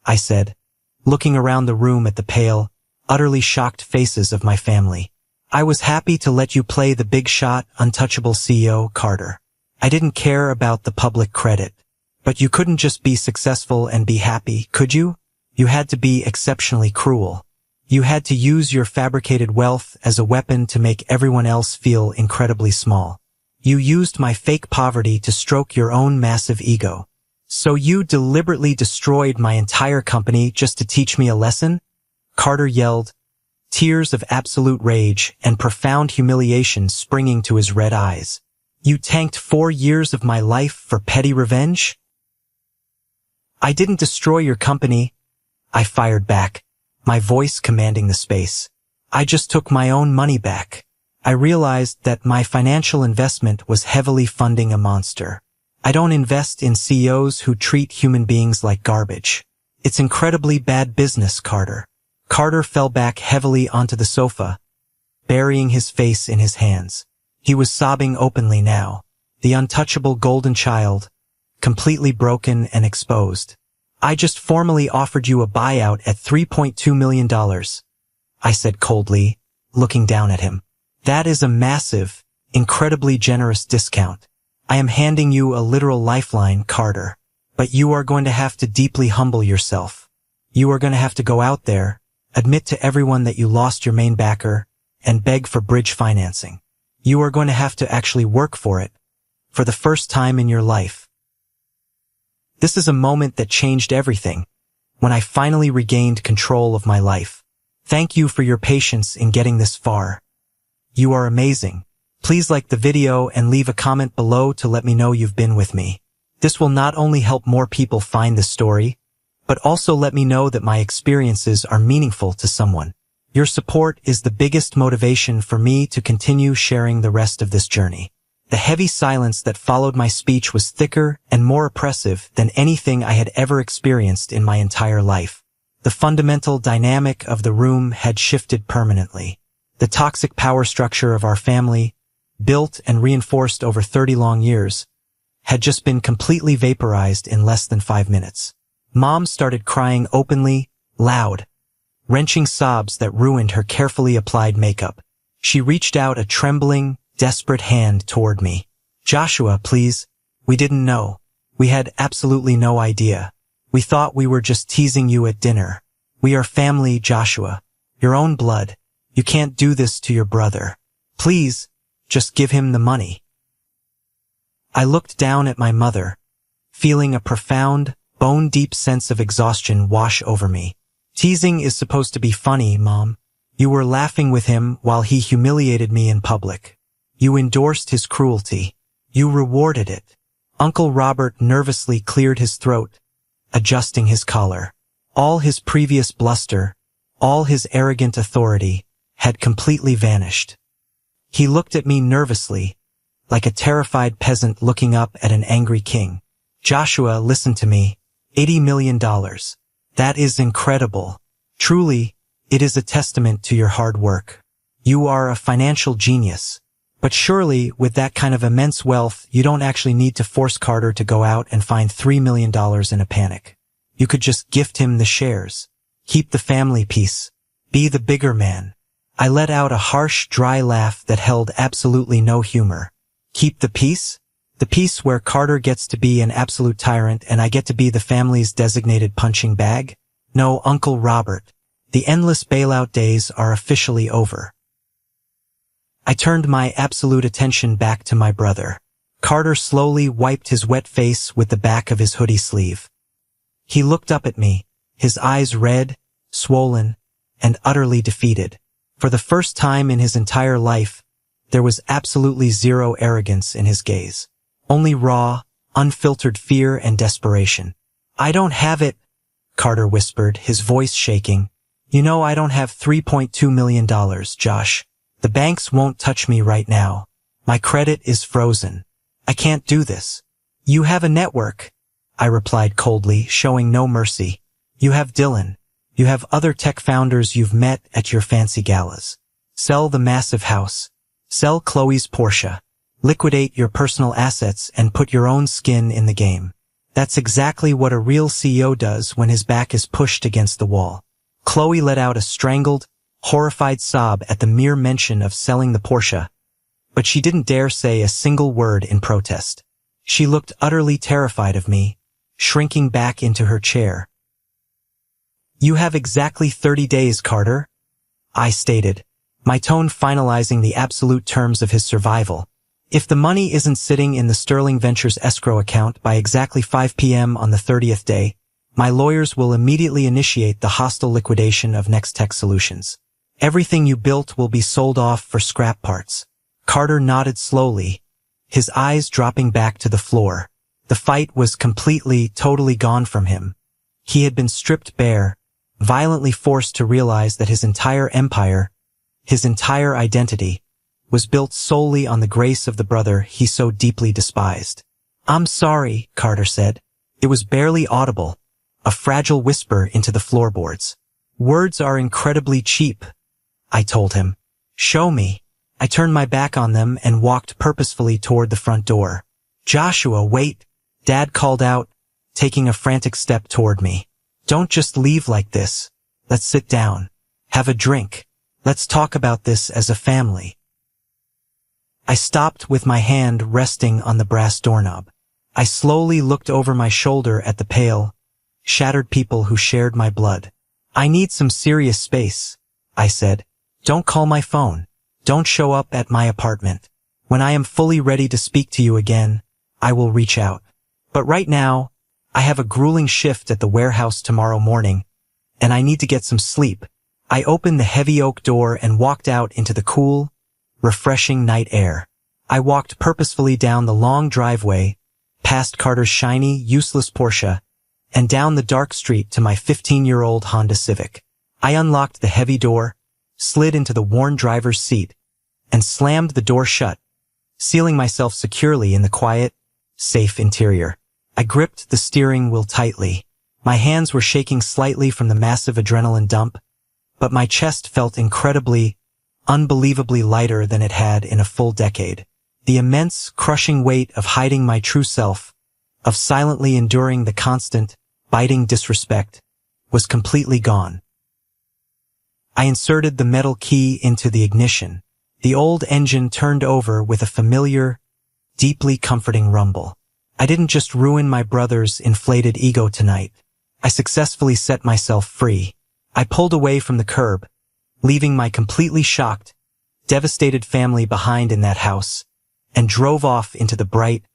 I said, looking around the room at the pale, utterly shocked faces of my family. I was happy to let you play the big shot, untouchable CEO, Carter. I didn't care about the public credit. But you couldn't just be successful and be happy, could you? You had to be exceptionally cruel. You had to use your fabricated wealth as a weapon to make everyone else feel incredibly small. You used my fake poverty to stroke your own massive ego. So you deliberately destroyed my entire company just to teach me a lesson? Carter yelled, tears of absolute rage and profound humiliation springing to his red eyes. You tanked 4 years of my life for petty revenge? I didn't destroy your company, I fired back, my voice commanding the space. I just took my own money back. I realized that my financial investment was heavily funding a monster. I don't invest in CEOs who treat human beings like garbage. It's incredibly bad business, Carter. Carter fell back heavily onto the sofa, burying his face in his hands. He was sobbing openly now, the untouchable golden child, completely broken and exposed. I just formally offered you a buyout at $3.2 million, I said coldly, looking down at him. That is a massive, incredibly generous discount. I am handing you a literal lifeline, Carter. But you are going to have to deeply humble yourself. You are going to have to go out there, admit to everyone that you lost your main backer, and beg for bridge financing. You are going to have to actually work for it, for the first time in your life. This is a moment that changed everything, when I finally regained control of my life. Thank you for your patience in getting this far. You are amazing. Please like the video and leave a comment below to let me know you've been with me. This will not only help more people find this story, but also let me know that my experiences are meaningful to someone. Your support is the biggest motivation for me to continue sharing the rest of this journey. The heavy silence that followed my speech was thicker and more oppressive than anything I had ever experienced in my entire life. The fundamental dynamic of the room had shifted permanently. The toxic power structure of our family, built and reinforced over 30 long years, had just been completely vaporized in less than 5 minutes. Mom started crying openly, loud, wrenching sobs that ruined her carefully applied makeup. She reached out a trembling, desperate hand toward me. Joshua, please. We didn't know. We had absolutely no idea. We thought we were just teasing you at dinner. We are family, Joshua. Your own blood. You can't do this to your brother. Please, just give him the money. I looked down at my mother, feeling a profound, bone-deep sense of exhaustion wash over me. Teasing is supposed to be funny, Mom. You were laughing with him while he humiliated me in public. You endorsed his cruelty. You rewarded it. Uncle Robert nervously cleared his throat, adjusting his collar. All his previous bluster, all his arrogant authority, had completely vanished. He looked at me nervously, like a terrified peasant looking up at an angry king. Joshua, listen to me. $80 million. That is incredible. Truly, it is a testament to your hard work. You are a financial genius. But surely, with that kind of immense wealth, you don't actually need to force Carter to go out and find $3 million in a panic. You could just gift him the shares. Keep the family peace. Be the bigger man. I let out a harsh, dry laugh that held absolutely no humor. Keep the peace? The peace where Carter gets to be an absolute tyrant and I get to be the family's designated punching bag? No, Uncle Robert. The endless bailout days are officially over. I turned my absolute attention back to my brother. Carter slowly wiped his wet face with the back of his hoodie sleeve. He looked up at me, his eyes red, swollen, and utterly defeated. For the first time in his entire life, there was absolutely zero arrogance in his gaze. Only raw, unfiltered fear and desperation. I don't have it, Carter whispered, his voice shaking. You know I don't have $3.2 million, Josh. The banks won't touch me right now. My credit is frozen. I can't do this. You have a network, I replied coldly, showing no mercy. You have Dylan. You have other tech founders you've met at your fancy galas. Sell the massive house. Sell Chloe's Porsche. Liquidate your personal assets and put your own skin in the game. That's exactly what a real CEO does when his back is pushed against the wall. Chloe let out a strangled, horrified sob at the mere mention of selling the Porsche, but she didn't dare say a single word in protest. She looked utterly terrified of me, shrinking back into her chair. You have exactly 30 days, Carter, I stated, my tone finalizing the absolute terms of his survival. If the money isn't sitting in the Sterling Ventures escrow account by exactly 5 p.m. on the 30th day, my lawyers will immediately initiate the hostile liquidation of Next Tech Solutions. Everything you built will be sold off for scrap parts. Carter nodded slowly, his eyes dropping back to the floor. The fight was completely, totally gone from him. He had been stripped bare, violently forced to realize that his entire empire, his entire identity, was built solely on the grace of the brother he so deeply despised. I'm sorry, Carter said. It was barely audible, a fragile whisper into the floorboards. Words are incredibly cheap, I told him. Show me. I turned my back on them and walked purposefully toward the front door. Joshua, wait, Dad called out, taking a frantic step toward me. Don't just leave like this. Let's sit down. Have a drink. Let's talk about this as a family. I stopped with my hand resting on the brass doorknob. I slowly looked over my shoulder at the pale, shattered people who shared my blood. I need some serious space, I said. Don't call my phone. Don't show up at my apartment. When I am fully ready to speak to you again, I will reach out. But right now, I have a grueling shift at the warehouse tomorrow morning, and I need to get some sleep. I opened the heavy oak door and walked out into the cool, refreshing night air. I walked purposefully down the long driveway, past Carter's shiny, useless Porsche, and down the dark street to my 15-year-old Honda Civic. I unlocked the heavy door, slid into the worn driver's seat, and slammed the door shut, sealing myself securely in the quiet, safe interior. I gripped the steering wheel tightly. My hands were shaking slightly from the massive adrenaline dump, but my chest felt incredibly, unbelievably lighter than it had in a full decade. The immense, crushing weight of hiding my true self, of silently enduring the constant, biting disrespect, was completely gone. I inserted the metal key into the ignition. The old engine turned over with a familiar, deeply comforting rumble. I didn't just ruin my brother's inflated ego tonight. I successfully set myself free. I pulled away from the curb, leaving my completely shocked, devastated family behind in that house, and drove off into the bright,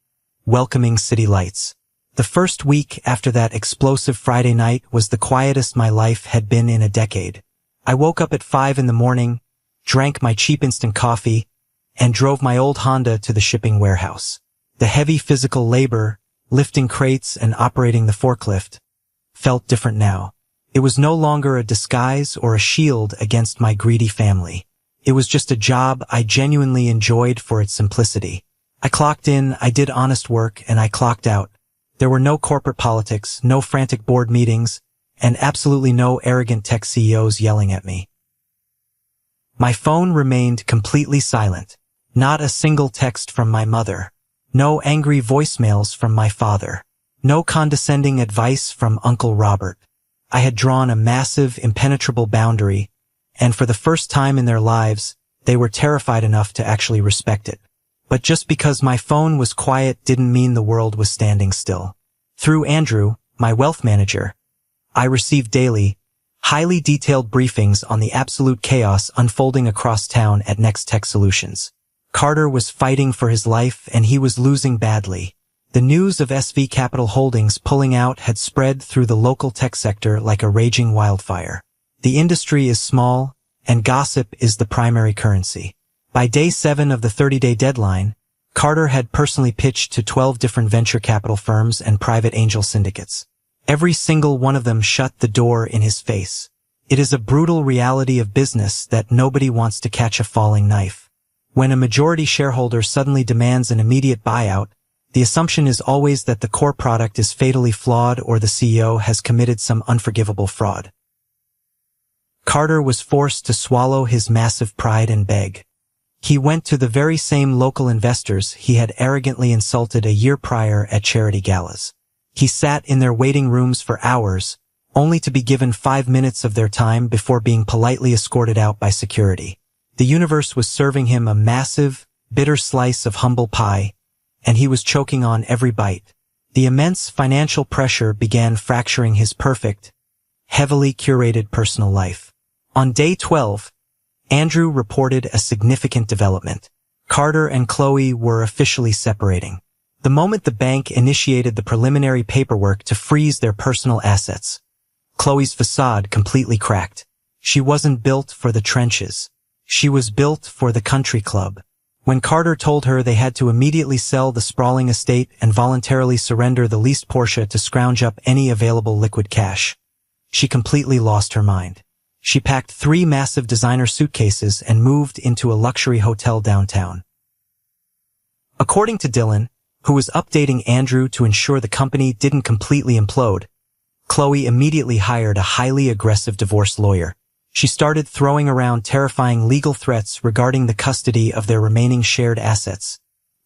welcoming city lights. The first week after that explosive Friday night was the quietest my life had been in a decade. I woke up at 5 in the morning, drank my cheap instant coffee, and drove my old Honda to the shipping warehouse. The heavy physical labor, lifting crates and operating the forklift, felt different now. It was no longer a disguise or a shield against my greedy family. It was just a job I genuinely enjoyed for its simplicity. I clocked in, I did honest work, and I clocked out. There were no corporate politics, no frantic board meetings, and absolutely no arrogant tech CEOs yelling at me. My phone remained completely silent. Not a single text from my mother. No angry voicemails from my father. No condescending advice from Uncle Robert. I had drawn a massive, impenetrable boundary, and for the first time in their lives, they were terrified enough to actually respect it. But just because my phone was quiet didn't mean the world was standing still. Through Andrew, my wealth manager, I received daily, highly detailed briefings on the absolute chaos unfolding across town at Next Tech Solutions. Carter was fighting for his life and he was losing badly. The news of SV Capital Holdings pulling out had spread through the local tech sector like a raging wildfire. The industry is small, and gossip is the primary currency. By day 7 of the 30-day deadline, Carter had personally pitched to 12 different venture capital firms and private angel syndicates. Every single one of them shut the door in his face. It is a brutal reality of business that nobody wants to catch a falling knife. When a majority shareholder suddenly demands an immediate buyout, the assumption is always that the core product is fatally flawed or the CEO has committed some unforgivable fraud. Carter was forced to swallow his massive pride and beg. He went to the very same local investors he had arrogantly insulted a year prior at charity galas. He sat in their waiting rooms for hours, only to be given 5 minutes of their time before being politely escorted out by security. The universe was serving him a massive, bitter slice of humble pie, and he was choking on every bite. The immense financial pressure began fracturing his perfect, heavily curated personal life. On day 12, Andrew reported a significant development. Carter and Chloe were officially separating. The moment the bank initiated the preliminary paperwork to freeze their personal assets, Chloe's facade completely cracked. She wasn't built for the trenches. She was built for the country club. When Carter told her they had to immediately sell the sprawling estate and voluntarily surrender the leased Porsche to scrounge up any available liquid cash, she completely lost her mind. She packed 3 massive designer suitcases and moved into a luxury hotel downtown. According to Dylan, who was updating Andrew to ensure the company didn't completely implode, Chloe immediately hired a highly aggressive divorce lawyer. She started throwing around terrifying legal threats regarding the custody of their remaining shared assets,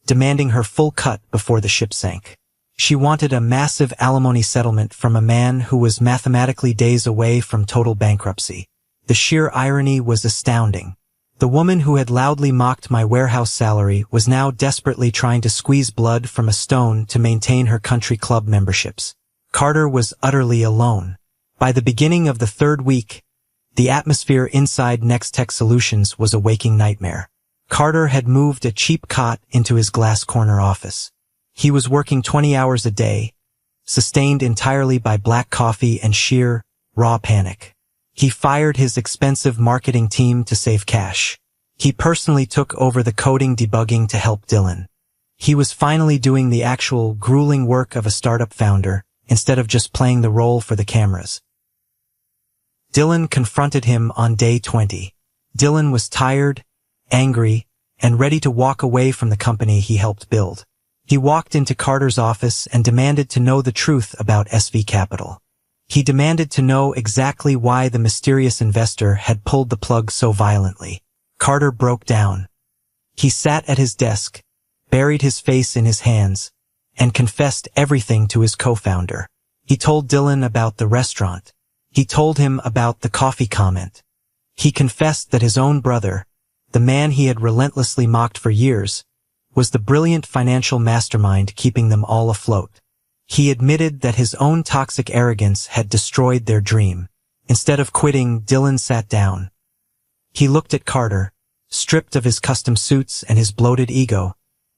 demanding her full cut before the ship sank. She wanted a massive alimony settlement from a man who was mathematically days away from total bankruptcy. The sheer irony was astounding. The woman who had loudly mocked my warehouse salary was now desperately trying to squeeze blood from a stone to maintain her country club memberships. Carter was utterly alone. By the beginning of the 3rd week, the atmosphere inside Next Tech Solutions was a waking nightmare. Carter had moved a cheap cot into his glass corner office. He was working 20 hours a day, sustained entirely by black coffee and sheer, raw panic. He fired his expensive marketing team to save cash. He personally took over the coding debugging to help Dylan. He was finally doing the actual grueling work of a startup founder, instead of just playing the role for the cameras. Dylan confronted him on day 20. Dylan was tired, angry, and ready to walk away from the company he helped build. He walked into Carter's office and demanded to know the truth about SV Capital. He demanded to know exactly why the mysterious investor had pulled the plug so violently. Carter broke down. He sat at his desk, buried his face in his hands, and confessed everything to his co-founder. He told Dylan about the restaurant. He told him about the coffee comment. He confessed that his own brother, the man he had relentlessly mocked for years, was the brilliant financial mastermind keeping them all afloat. He admitted that his own toxic arrogance had destroyed their dream. Instead of quitting, Dylan sat down. He looked at Carter, stripped of his custom suits and his bloated ego,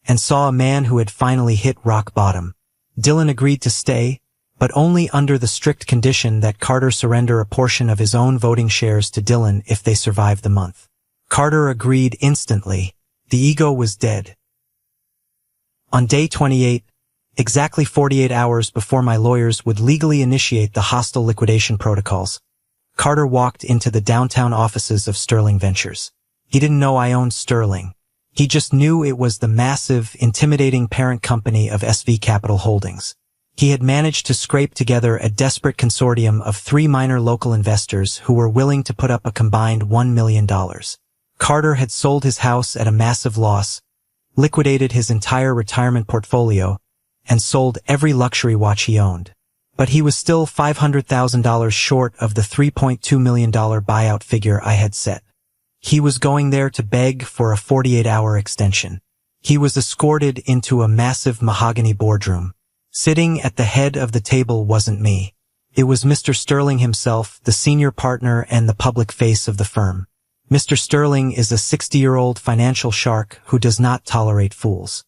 and saw a man who had finally hit rock bottom. Dylan agreed to stay, but only under the strict condition that Carter surrender a portion of his own voting shares to Dylan if they survived the month. Carter agreed instantly. The ego was dead. On day 28, exactly 48 hours before my lawyers would legally initiate the hostile liquidation protocols, Carter walked into the downtown offices of Sterling Ventures. He didn't know I owned Sterling. He just knew it was the massive, intimidating parent company of SV Capital Holdings. He had managed to scrape together a desperate consortium of 3 minor local investors who were willing to put up a combined $1 million. Carter had sold his house at a massive loss, liquidated his entire retirement portfolio, and sold every luxury watch he owned. But he was still $500,000 short of the $3.2 million buyout figure I had set. He was going there to beg for a 48-hour extension. He was escorted into a massive mahogany boardroom. Sitting at the head of the table wasn't me. It was Mr. Sterling himself, the senior partner and the public face of the firm. Mr. Sterling is a 60-year-old financial shark who does not tolerate fools.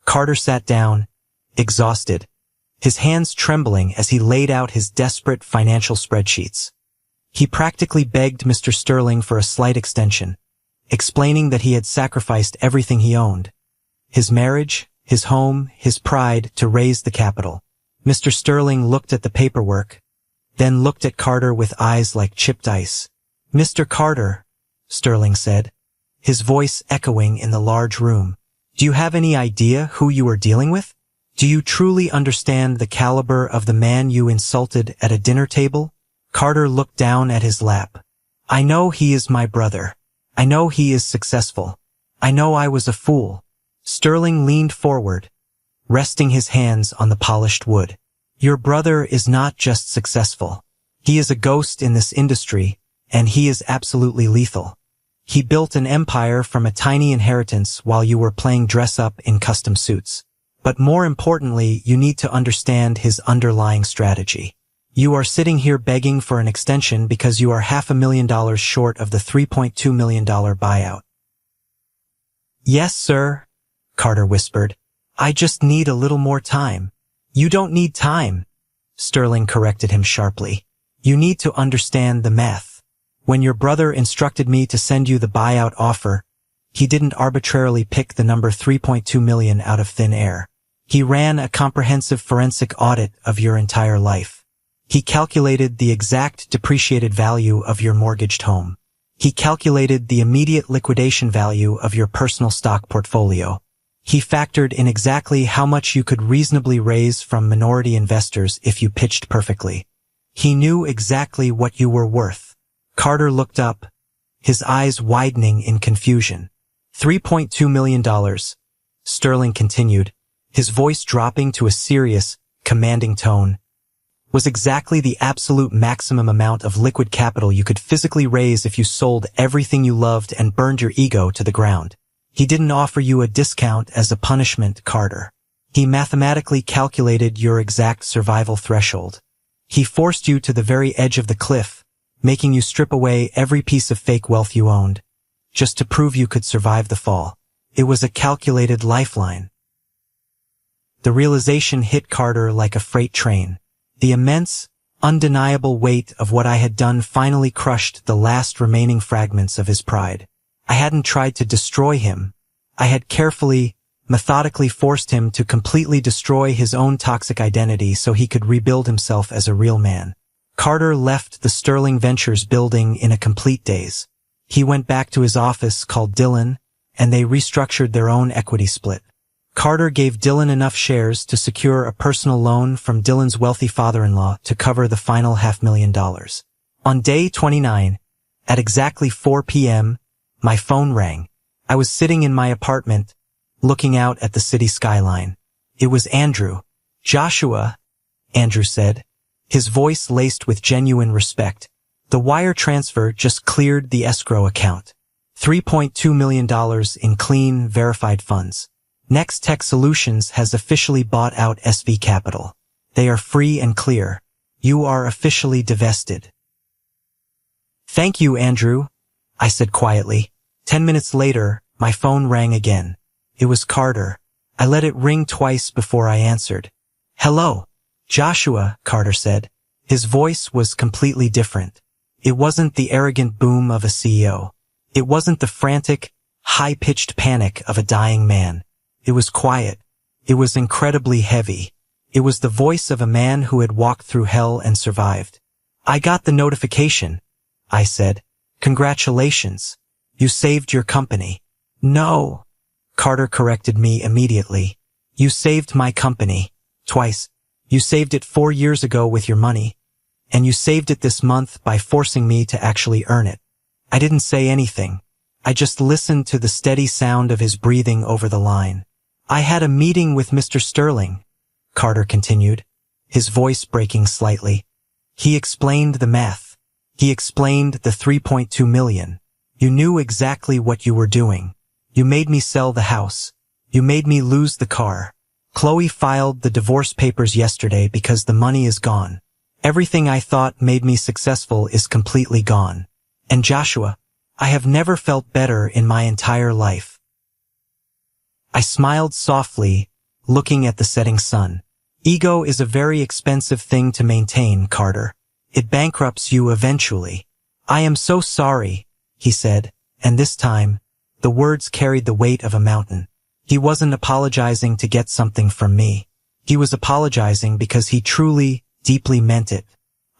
Carter sat down, exhausted, his hands trembling as he laid out his desperate financial spreadsheets. He practically begged Mr. Sterling for a slight extension, explaining that he had sacrificed everything he owned. His marriage, his home, his pride to raise the capital. Mr. Sterling looked at the paperwork, then looked at Carter with eyes like chipped ice. "Mr. Carter," Sterling said, his voice echoing in the large room, "do you have any idea who you are dealing with? Do you truly understand the caliber of the man you insulted at a dinner table?" Carter looked down at his lap. "I know he is my brother. I know he is successful. I know I was a fool." Sterling leaned forward, resting his hands on the polished wood. "Your brother is not just successful. He is a ghost in this industry, and he is absolutely lethal. He built an empire from a tiny inheritance while you were playing dress-up in custom suits. But more importantly, you need to understand his underlying strategy. You are sitting here begging for an extension because you are $500,000 short of the $3.2 million buyout." "Yes, sir," Carter whispered. "I just need a little more time." "You don't need time," Sterling corrected him sharply. "You need to understand the math. When your brother instructed me to send you the buyout offer, he didn't arbitrarily pick the number 3.2 million out of thin air. He ran a comprehensive forensic audit of your entire life. He calculated the exact depreciated value of your mortgaged home. He calculated the immediate liquidation value of your personal stock portfolio. He factored in exactly how much you could reasonably raise from minority investors if you pitched perfectly. He knew exactly what you were worth." Carter looked up, his eyes widening in confusion. $3.2 million, Sterling continued, his voice dropping to a serious, commanding tone, was exactly the absolute maximum amount of liquid capital you could physically raise if you sold everything you loved and burned your ego to the ground. He didn't offer you a discount as a punishment, Carter. He mathematically calculated your exact survival threshold. He forced you to the very edge of the cliff, making you strip away every piece of fake wealth you owned, just to prove you could survive the fall. It was a calculated lifeline. The realization hit Carter like a freight train. The immense, undeniable weight of what I had done finally crushed the last remaining fragments of his pride. I hadn't tried to destroy him. I had carefully, methodically forced him to completely destroy his own toxic identity so he could rebuild himself as a real man. Carter left the Sterling Ventures building in a complete daze. He went back to his office called Dylan, and they restructured their own equity split. Carter gave Dylan enough shares to secure a personal loan from Dylan's wealthy father-in-law to cover the final $500,000. On day 29, at exactly 4 p.m., my phone rang. I was sitting in my apartment, looking out at the city skyline. It was Andrew. "Joshua," Andrew said, his voice laced with genuine respect. "The wire transfer just cleared the escrow account. $3.2 million in clean, verified funds. Next Tech Solutions has officially bought out SV Capital. They are free and clear. You are officially divested." "Thank you, Andrew," I said quietly. 10 minutes later, my phone rang again. It was Carter. I let it ring twice before I answered. "Hello, Joshua," Carter said. His voice was completely different. It wasn't the arrogant boom of a CEO. It wasn't the frantic, high-pitched panic of a dying man. It was quiet. It was incredibly heavy. It was the voice of a man who had walked through hell and survived. "I got the notification," I said. "Congratulations. You saved your company." "No," Carter corrected me immediately. "You saved my company. Twice. You saved it 4 years ago with your money. And you saved it this month by forcing me to actually earn it." I didn't say anything. I just listened to the steady sound of his breathing over the line. "I had a meeting with Mr. Sterling," Carter continued, his voice breaking slightly. "He explained the math. He explained the 3.2 million. You knew exactly what you were doing. You made me sell the house. You made me lose the car. Chloe filed the divorce papers yesterday because the money is gone. Everything I thought made me successful is completely gone. And Joshua, I have never felt better in my entire life." I smiled softly, looking at the setting sun. "Ego is a very expensive thing to maintain, Carter. It bankrupts you eventually." "I am so sorry," he said, and this time, the words carried the weight of a mountain. He wasn't apologizing to get something from me. He was apologizing because he truly, deeply meant it.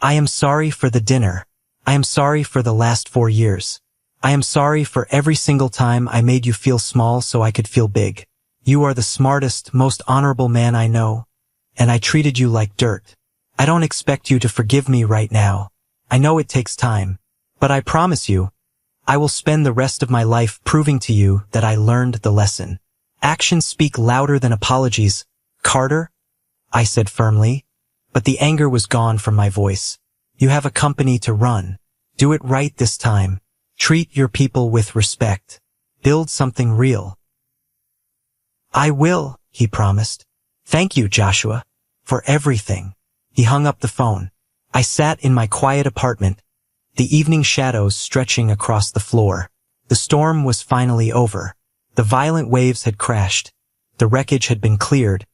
"I am sorry for the dinner. I am sorry for the last 4 years. I am sorry for every single time I made you feel small so I could feel big. You are the smartest, most honorable man I know, and I treated you like dirt. I don't expect you to forgive me right now. I know it takes time, but I promise you, I will spend the rest of my life proving to you that I learned the lesson. Actions speak louder than apologies, Carter," I said firmly, but the anger was gone from my voice. "You have a company to run. Do it right this time. Treat your people with respect. Build something real." "I will," he promised. "Thank you, Joshua, for everything." He hung up the phone. I sat in my quiet apartment, the evening shadows stretching across the floor. The storm was finally over. The violent waves had crashed. The wreckage had been cleared.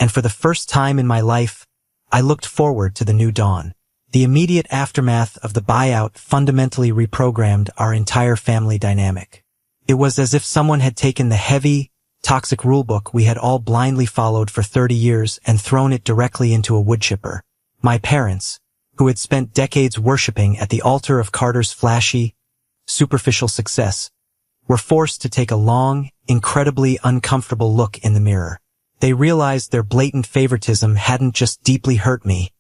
And for the first time in my life, I looked forward to the new dawn. The immediate aftermath of the buyout fundamentally reprogrammed our entire family dynamic. It was as if someone had taken the heavy, toxic rulebook we had all blindly followed for 30 years and thrown it directly into a wood chipper. My parents, who had spent decades worshipping at the altar of Carter's flashy, superficial success, were forced to take a long, incredibly uncomfortable look in the mirror. They realized their blatant favoritism hadn't just deeply hurt me.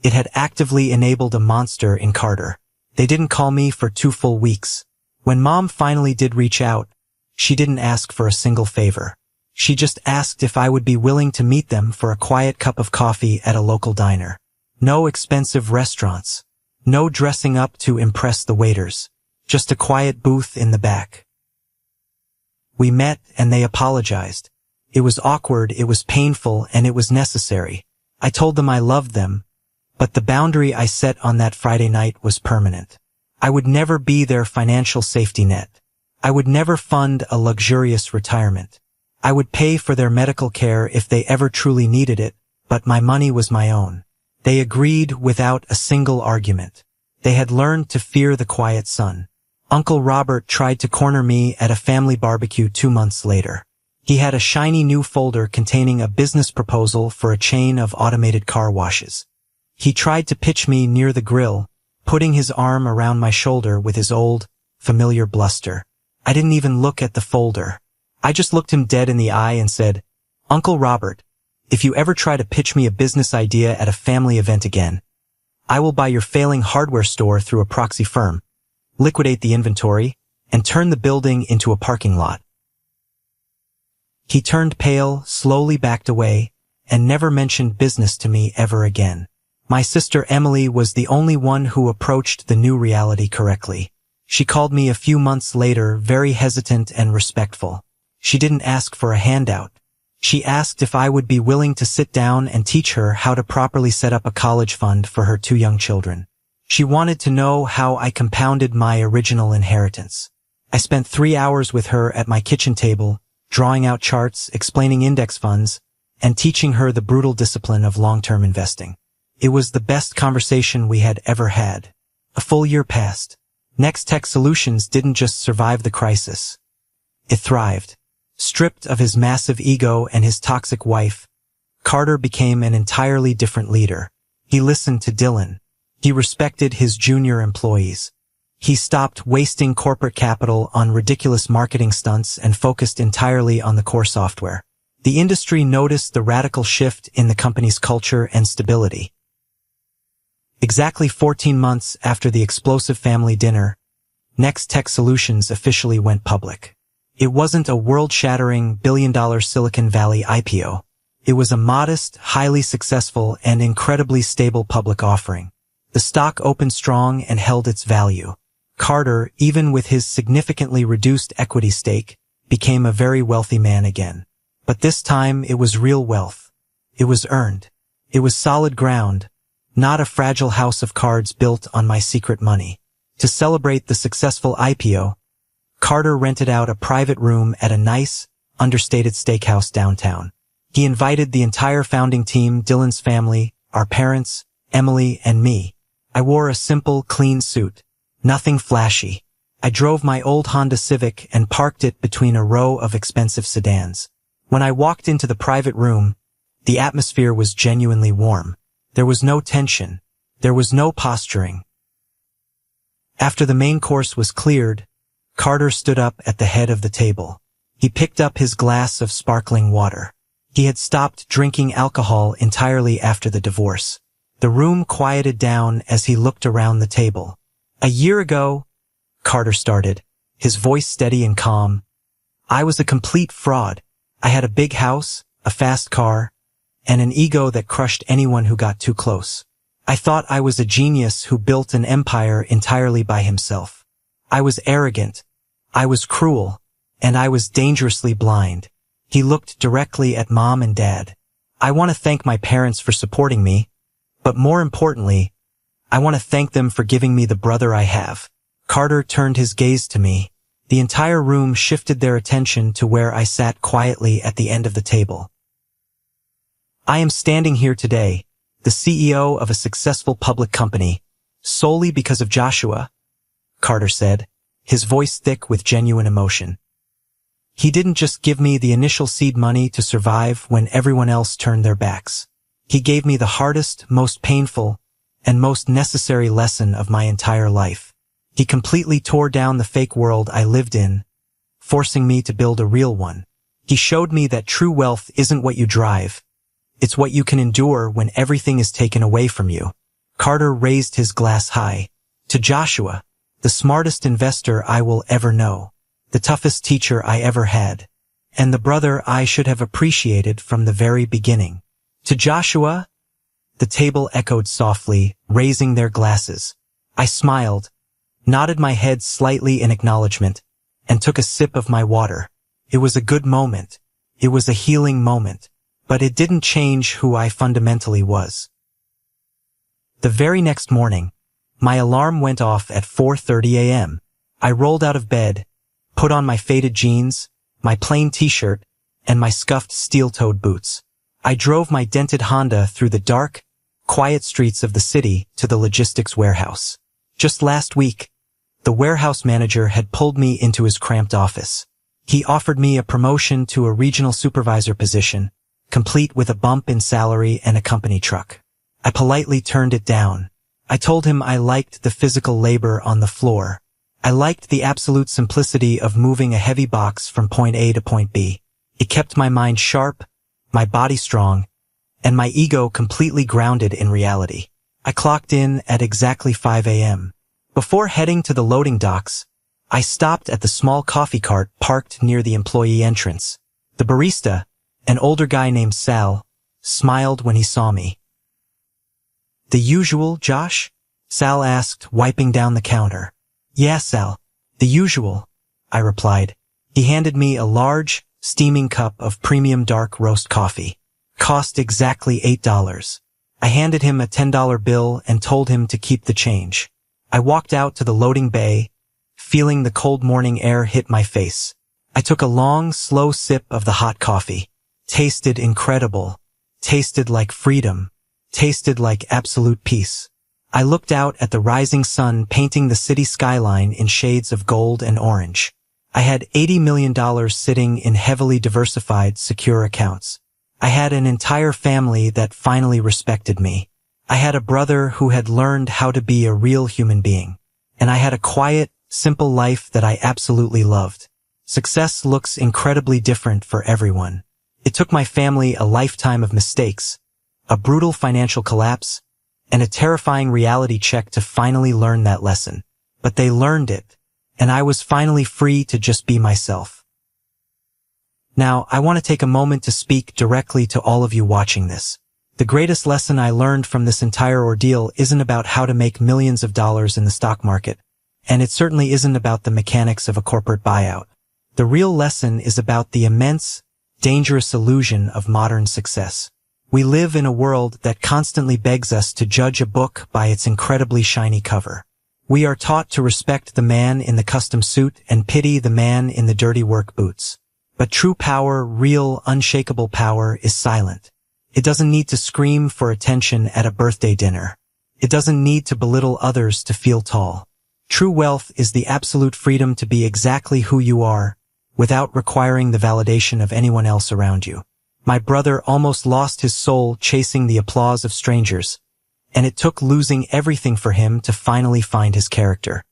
It had actively enabled a monster in Carter. They didn't call me for 2 full weeks. When Mom finally did reach out, she didn't ask for a single favor. She just asked if I would be willing to meet them for a quiet cup of coffee at a local diner. No expensive restaurants. No dressing up to impress the waiters. Just a quiet booth in the back. We met and they apologized. It was awkward, it was painful, and it was necessary. I told them I loved them, but the boundary I set on that Friday night was permanent. I would never be their financial safety net. I would never fund a luxurious retirement. I would pay for their medical care if they ever truly needed it, but my money was my own. They agreed without a single argument. They had learned to fear the quiet sun. Uncle Robert tried to corner me at a family barbecue 2 months later. He had a shiny new folder containing a business proposal for a chain of automated car washes. He tried to pitch me near the grill, putting his arm around my shoulder with his old, familiar bluster. I didn't even look at the folder. I just looked him dead in the eye and said, "Uncle Robert, if you ever try to pitch me a business idea at a family event again, I will buy your failing hardware store through a proxy firm, liquidate the inventory, and turn the building into a parking lot." He turned pale, slowly backed away, and never mentioned business to me ever again. My sister Emily was the only one who approached the new reality correctly. She called me a few months later, very hesitant and respectful. She didn't ask for a handout. She asked if I would be willing to sit down and teach her how to properly set up a college fund for her 2 young children. She wanted to know how I compounded my original inheritance. I spent 3 hours with her at my kitchen table, drawing out charts, explaining index funds, and teaching her the brutal discipline of long-term investing. It was the best conversation we had ever had. A full year passed. Next Tech Solutions didn't just survive the crisis. It thrived. Stripped of his massive ego and his toxic wife, Carter became an entirely different leader. He listened to Dylan. He respected his junior employees. He stopped wasting corporate capital on ridiculous marketing stunts and focused entirely on the core software. The industry noticed the radical shift in the company's culture and stability. Exactly 14 months after the explosive family dinner, Next Tech Solutions officially went public. It wasn't a world-shattering billion-dollar Silicon Valley IPO. It was a modest, highly successful, and incredibly stable public offering. The stock opened strong and held its value. Carter, even with his significantly reduced equity stake, became a very wealthy man again. But this time it was real wealth. It was earned. It was solid ground, not a fragile house of cards built on my secret money. To celebrate the successful IPO, Carter rented out a private room at a nice, understated steakhouse downtown. He invited the entire founding team, Dylan's family, our parents, Emily, and me. I wore a simple, clean suit. Nothing flashy. I drove my old Honda Civic and parked it between a row of expensive sedans. When I walked into the private room, the atmosphere was genuinely warm. There was no tension. There was no posturing. After the main course was cleared, Carter stood up at the head of the table. He picked up his glass of sparkling water. He had stopped drinking alcohol entirely after the divorce. The room quieted down as he looked around the table. "A year ago," Carter started, his voice steady and calm, "I was a complete fraud. I had a big house, a fast car, and an ego that crushed anyone who got too close. I thought I was a genius who built an empire entirely by himself. I was arrogant, I was cruel, and I was dangerously blind." He looked directly at Mom and Dad. "I want to thank my parents for supporting me, but more importantly, I want to thank them for giving me the brother I have." Carter turned his gaze to me. The entire room shifted their attention to where I sat quietly at the end of the table. "I am standing here today, the CEO of a successful public company, solely because of Joshua," Carter said, his voice thick with genuine emotion. "He didn't just give me the initial seed money to survive when everyone else turned their backs. He gave me the hardest, most painful, and most necessary lesson of my entire life. He completely tore down the fake world I lived in, forcing me to build a real one. He showed me that true wealth isn't what you drive. It's what you can endure when everything is taken away from you." Carter raised his glass high. "To Joshua, the smartest investor I will ever know, the toughest teacher I ever had, and the brother I should have appreciated from the very beginning. To Joshua," the table echoed softly, raising their glasses. I smiled, nodded my head slightly in acknowledgement, and took a sip of my water. It was a good moment. It was a healing moment, but it didn't change who I fundamentally was. The very next morning, my alarm went off at 4:30 a.m. I rolled out of bed, put on my faded jeans, my plain t-shirt, and my scuffed steel-toed boots. I drove my dented Honda through the dark, quiet streets of the city to the logistics warehouse. Just last week, the warehouse manager had pulled me into his cramped office. He offered me a promotion to a regional supervisor position, complete with a bump in salary and a company truck. I politely turned it down. I told him I liked the physical labor on the floor. I liked the absolute simplicity of moving a heavy box from point A to point B. It kept my mind sharp, my body strong, and my ego completely grounded in reality. I clocked in at exactly 5 a.m. Before heading to the loading docks, I stopped at the small coffee cart parked near the employee entrance. The barista, an older guy named Sal, smiled when he saw me. "The usual, Josh?" Sal asked, wiping down the counter. "Yeah, Sal, the usual," I replied. He handed me a large, steaming cup of premium dark roast coffee. Cost exactly $8. I handed him a $10 bill and told him to keep the change. I walked out to the loading bay, feeling the cold morning air hit my face. I took a long, slow sip of the hot coffee. Tasted incredible. Tasted like freedom. Tasted like absolute peace. I looked out at the rising sun painting the city skyline in shades of gold and orange. I had $80 million sitting in heavily diversified, secure accounts. I had an entire family that finally respected me. I had a brother who had learned how to be a real human being. And I had a quiet, simple life that I absolutely loved. Success looks incredibly different for everyone. It took my family a lifetime of mistakes, a brutal financial collapse, and a terrifying reality check to finally learn that lesson. But they learned it, and I was finally free to just be myself. Now, I want to take a moment to speak directly to all of you watching this. The greatest lesson I learned from this entire ordeal isn't about how to make millions of dollars in the stock market, and it certainly isn't about the mechanics of a corporate buyout. The real lesson is about the immense, dangerous illusion of modern success. We live in a world that constantly begs us to judge a book by its incredibly shiny cover. We are taught to respect the man in the custom suit and pity the man in the dirty work boots. But true power, real, unshakable power, is silent. It doesn't need to scream for attention at a birthday dinner. It doesn't need to belittle others to feel tall. True wealth is the absolute freedom to be exactly who you are, without requiring the validation of anyone else around you. My brother almost lost his soul chasing the applause of strangers, and it took losing everything for him to finally find his character.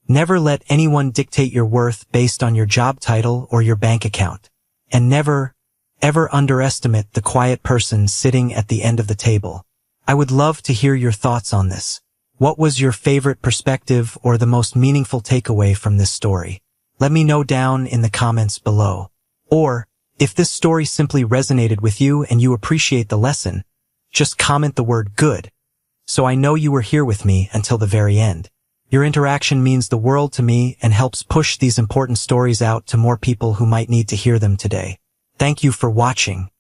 Never let anyone dictate your worth based on your job title or your bank account. And never, ever underestimate the quiet person sitting at the end of the table. I would love to hear your thoughts on this. What was your favorite perspective or the most meaningful takeaway from this story? Let me know down in the comments below. Or, if this story simply resonated with you and you appreciate the lesson, just comment the word good, so I know you were here with me until the very end. Your interaction means the world to me and helps push these important stories out to more people who might need to hear them today. Thank you for watching.